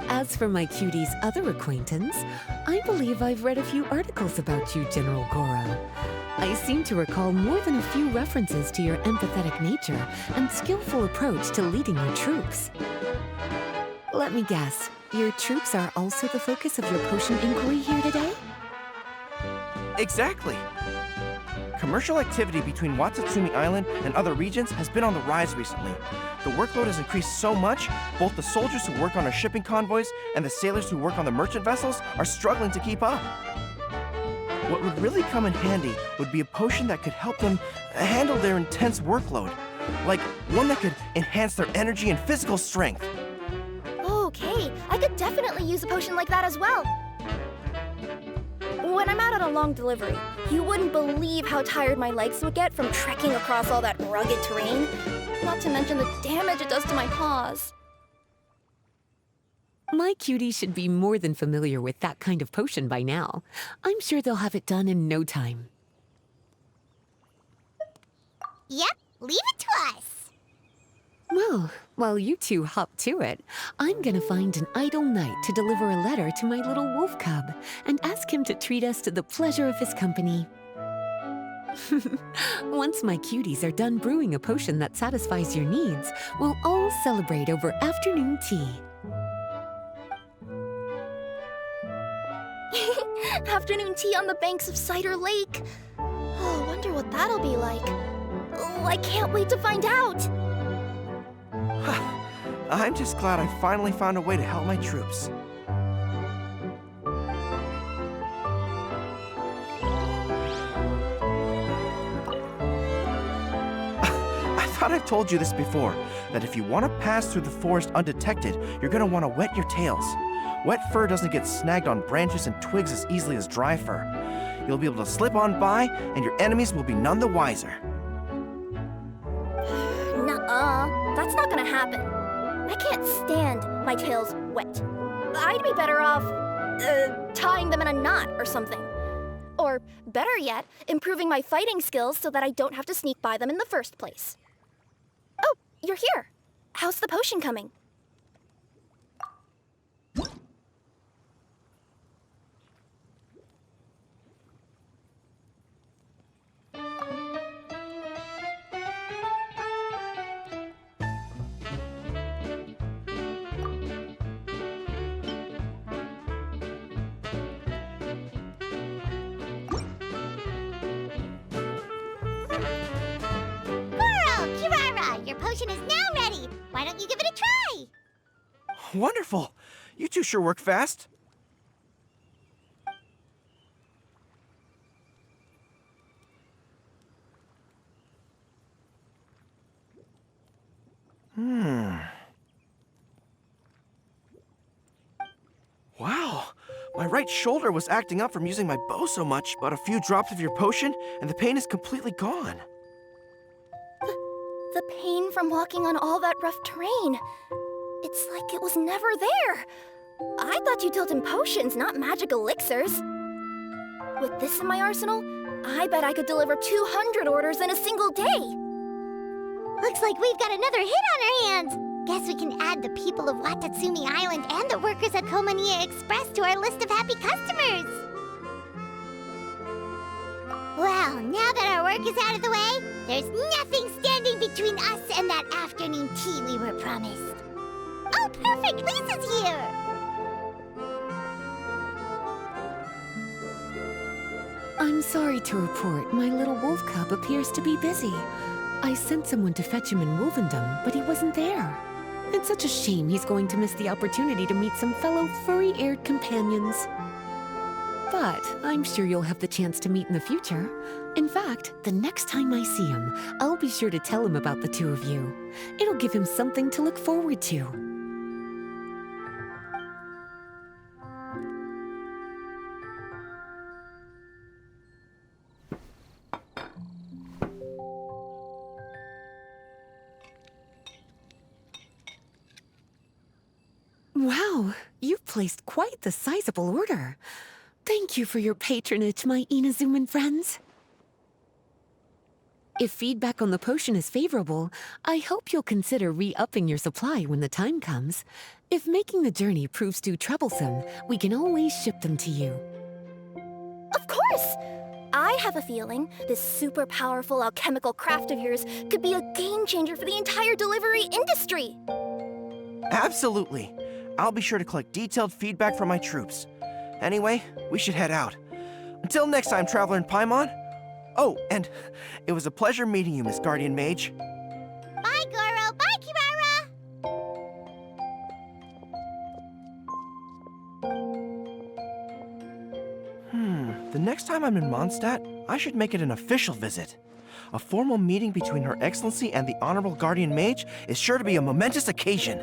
As for my cutie's other acquaintance, I believe I've read a few articles about you, General Gorou. I seem to recall more than a few references to your empathetic nature and skillful approach to leading your troops. Let me guess, your troops are also the focus of your potion inquiry here today? Exactly. Commercial activity between Watatsumi Island and other regions has been on the rise recently. The workload has increased so much, both the soldiers who work on our shipping convoys and the sailors who work on the merchant vessels are struggling to keep up. What would really come in handy would be a potion that could help them handle their intense workload. Like one that could enhance their energy and physical strength. Okay, I could definitely use a potion like that as well. When I'm out on a hour-long delivery. You wouldn't believe how tired my legs would get from trekking across all that rugged terrain. Not to mention the damage it does to my paws. My cutie should be more than familiar with that kind of potion by now. I'm sure they'll have it done in no time. Yep, leave it to us. Well, while you two hop to it, I'm gonna find an idle knight to deliver a letter to my little wolf cub and ask him to treat us to the pleasure of his company. Once my cuties are done brewing a potion that satisfies your needs, we'll all celebrate over afternoon tea. Afternoon tea on the banks of Cider Lake. Oh, wonder what that'll be like. Oh, I can't wait to find out. I'm just glad I finally found a way to help my troops. I thought I've told you this before, that if you want to pass through the forest undetected, you're going to want to wet your tails. Wet fur doesn't get snagged on branches and twigs as easily as dry fur. You'll be able to slip on by, and your enemies will be none the wiser. Nuh-uh, that's not gonna happen. I can't stand my tails wet. I'd be better off, tying them in a knot or something. Or, better yet, improving my fighting skills so that I don't have to sneak by them in the first place. Oh, you're here. How's the potion coming? Kirara, your potion is now ready. Why don't you give it a try? Wonderful! You two sure work fast. Wow, my right shoulder was acting up from using my bow so much, but a few drops of your potion, and the pain is completely gone. The pain from walking on all that rough terrain. It's like it was never there. I thought you dealt in potions, not magic elixirs. With this in my arsenal, I bet I could deliver 200 orders in a single day. Looks like we've got another hit on our hands. Guess we can add the people of Watatsumi Island and the workers at Komaniya Express to our list of happy customers. Well, now that our work is out of the way, there's nothing standing between us and that afternoon tea we were promised. Oh, perfect! Lisa's here! I'm sorry to report, my little wolf cub appears to be busy. I sent someone to fetch him in Wolvendom, but he wasn't there. It's such a shame he's going to miss the opportunity to meet some fellow furry-eared companions. But I'm sure you'll have the chance to meet in the future. In fact, the next time I see him, I'll be sure to tell him about the two of you. It'll give him something to look forward to. Wow, you've placed quite the sizable order. Thank you for your patronage, my Inazuman friends. If feedback on the potion is favorable, I hope you'll consider re-upping your supply when the time comes. If making the journey proves too troublesome, we can always ship them to you. Of course! I have a feeling this super powerful alchemical craft of yours could be a game changer for the entire delivery industry. Absolutely. I'll be sure to collect detailed feedback from my troops. Anyway, we should head out. Until next time, Traveler in Paimon. Oh, and it was a pleasure meeting you, Miss Guardian Mage. Bye, Gorou! Bye, Kirara! The next time I'm in Mondstadt, I should make it an official visit. A formal meeting between Her Excellency and the Honorable Guardian Mage is sure to be a momentous occasion.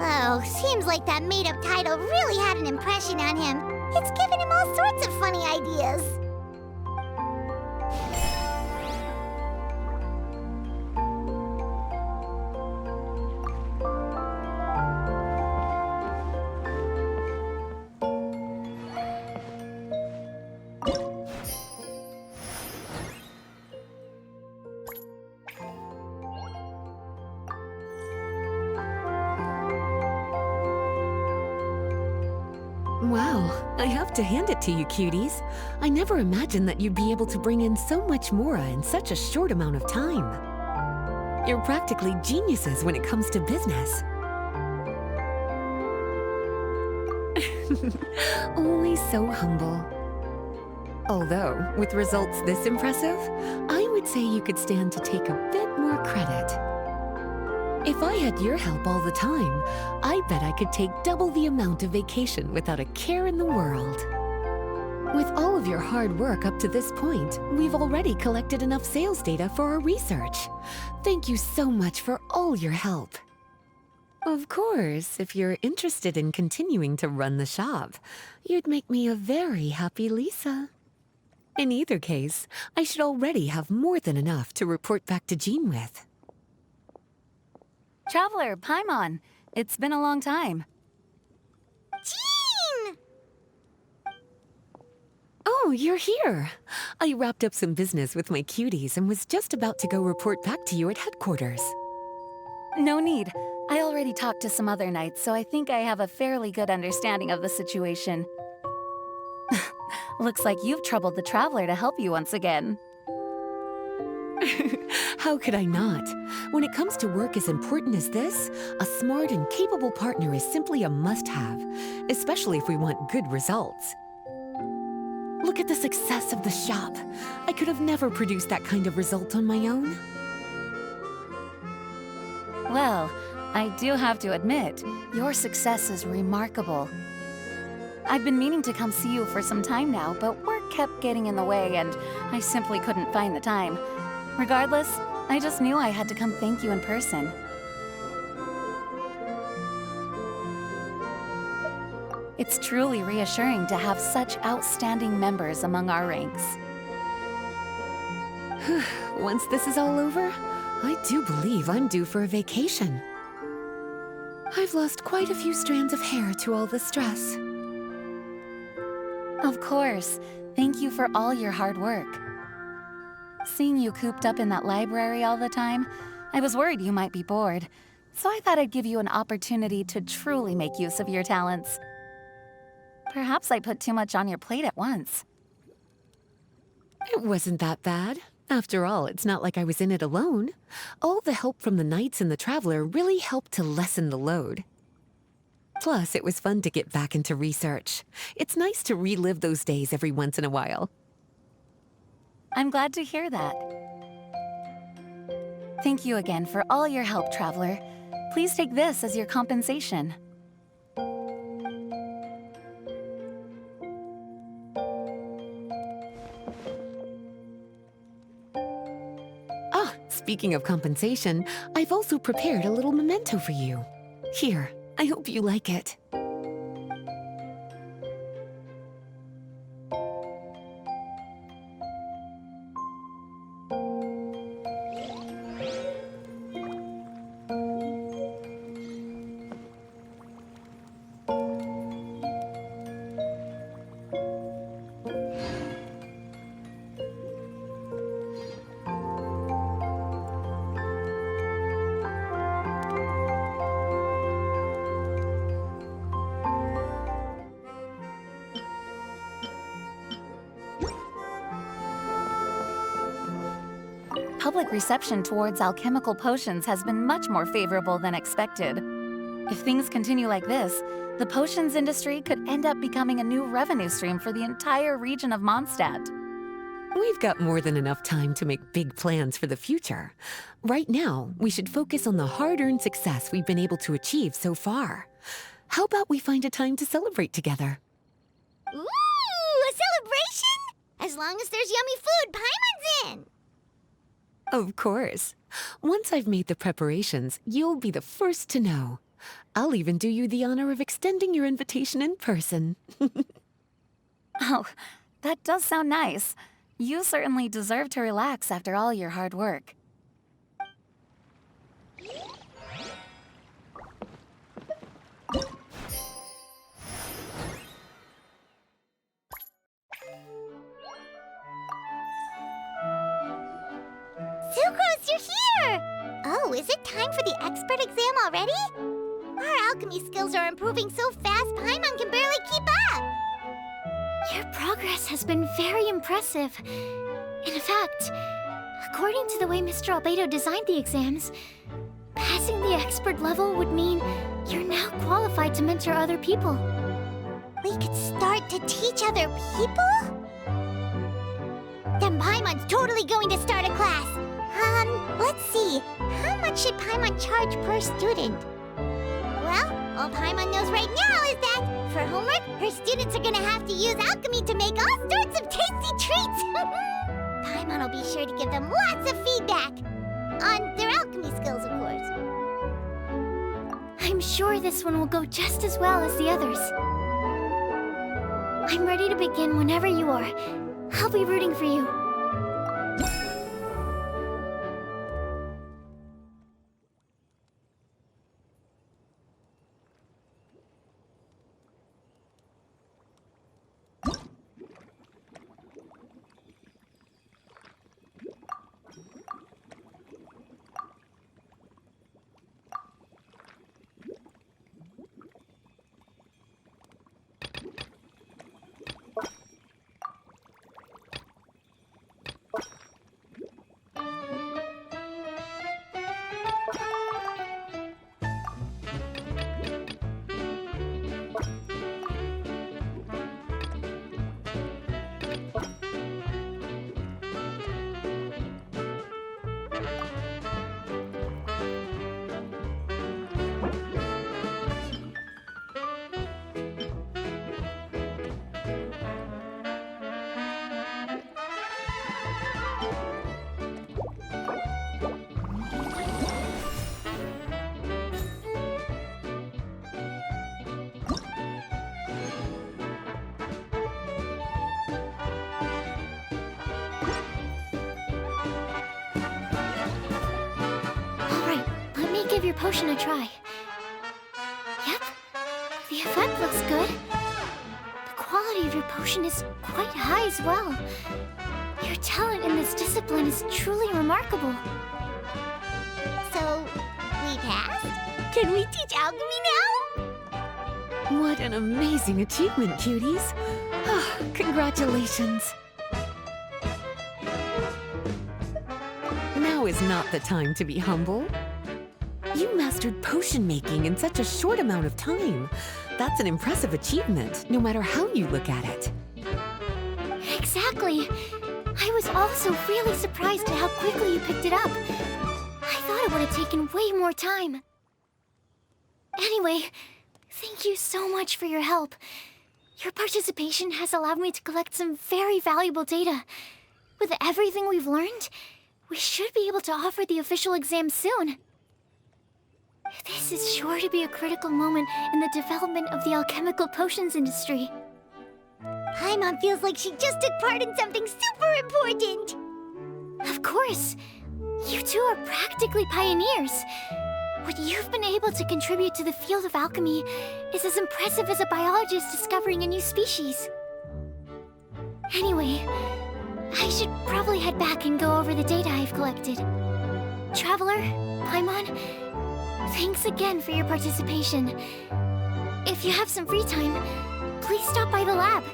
Oh, though. Seems like that made-up title really had an impression on him. It's given him all sorts of funny ideas. Wow, I have to hand it to you, cuties. I never imagined that you'd be able to bring in so much mora in such a short amount of time. You're practically geniuses when it comes to business. Only so humble. Although, with results this impressive, I would say you could stand to take a bit more credit. If I had your help all the time, I bet I could take double the amount of vacation without a care in the world. With all of your hard work up to this point, we've already collected enough sales data for our research. Thank you so much for all your help. Of course, if you're interested in continuing to run the shop, you'd make me a very happy Lisa. In either case, I should already have more than enough to report back to Jean with. Traveler, Paimon, it's been a long time. Jean! Oh, you're here. I wrapped up some business with my cuties and was just about to go report back to you at headquarters. No need. I already talked to some other knights, so I think I have a fairly good understanding of the situation. Looks like you've troubled the Traveler to help you once again. How could I not? When it comes to work as important as this, a smart and capable partner is simply a must-have, especially if we want good results. Look at the success of the shop. I could have never produced that kind of result on my own. Well, I do have to admit, your success is remarkable. I've been meaning to come see you for some time now, but work kept getting in the way and I simply couldn't find the time. Regardless, I just knew I had to come thank you in person. It's truly reassuring to have such outstanding members among our ranks. Once this is all over, I do believe I'm due for a vacation. I've lost quite a few strands of hair to all the stress. Of course. Thank you for all your hard work. Seeing you cooped up in that library all the time, I was worried you might be bored, so I thought I'd give you an opportunity to truly make use of your talents. Perhaps I put too much on your plate at once. It wasn't that bad. After all, it's not like I was in it alone. All the help from the Knights and the Traveler really helped to lessen the load. Plus, it was fun to get back into research. It's nice to relive those days every once in a while. I'm glad to hear that. Thank you again for all your help, Traveler. Please take this as your compensation. Ah, speaking of compensation, I've also prepared a little memento for you. Here, I hope you like it. Public reception towards alchemical potions has been much more favorable than expected. If things continue like this, the potions industry could end up becoming a new revenue stream for the entire region of Mondstadt. We've got more than enough time to make big plans for the future. Right now, we should focus on the hard-earned success we've been able to achieve so far. How about we find a time to celebrate together? Ooh, a celebration? As long as there's yummy food, Paimon's in! Of course. Once I've made the preparations, you'll be the first to know. I'll even do you the honor of extending your invitation in person. Oh, that does sound nice. You certainly deserve to relax after all your hard work. Sucrose, you're here! Oh, is it time for the expert exam already? Our alchemy skills are improving so fast, Paimon can barely keep up! Your progress has been very impressive. In fact, according to the way Mr. Beidou designed the exams, passing the expert level would mean you're now qualified to mentor other people. We could start to teach other people? Then Paimon's totally going to start a class. Let's see. How much should Paimon charge per student? Well, all Paimon knows right now is that, for homework, her students are gonna have to use alchemy to make all sorts of tasty treats! Paimon will be sure to give them lots of feedback! On their alchemy skills, of course. I'm sure this one will go just as well as the others. I'm ready to begin whenever you are. I'll be rooting for you. Give your potion a try. Yep, the effect looks good. The quality of your potion is quite high as well. Your talent in this discipline is truly remarkable. So, we passed? Can we teach alchemy now? What an amazing achievement, cuties. Ah, congratulations. Now is not the time to be humble. You mastered potion making in such a short amount of time. That's an impressive achievement, no matter how you look at it. Exactly. I was also really surprised at how quickly you picked it up. I thought it would have taken way more time. Anyway, thank you so much for your help. Your participation has allowed me to collect some very valuable data. With everything we've learned, we should be able to offer the official exam soon. This is sure to be a critical moment in the development of the alchemical potions industry. Paimon feels like she just took part in something super important! Of course! You two are practically pioneers! What you've been able to contribute to the field of alchemy is as impressive as a biologist discovering a new species. Anyway, I should probably head back and go over the data I've collected. Traveler, Paimon, thanks again for your participation. If you have some free time, please stop by the lab.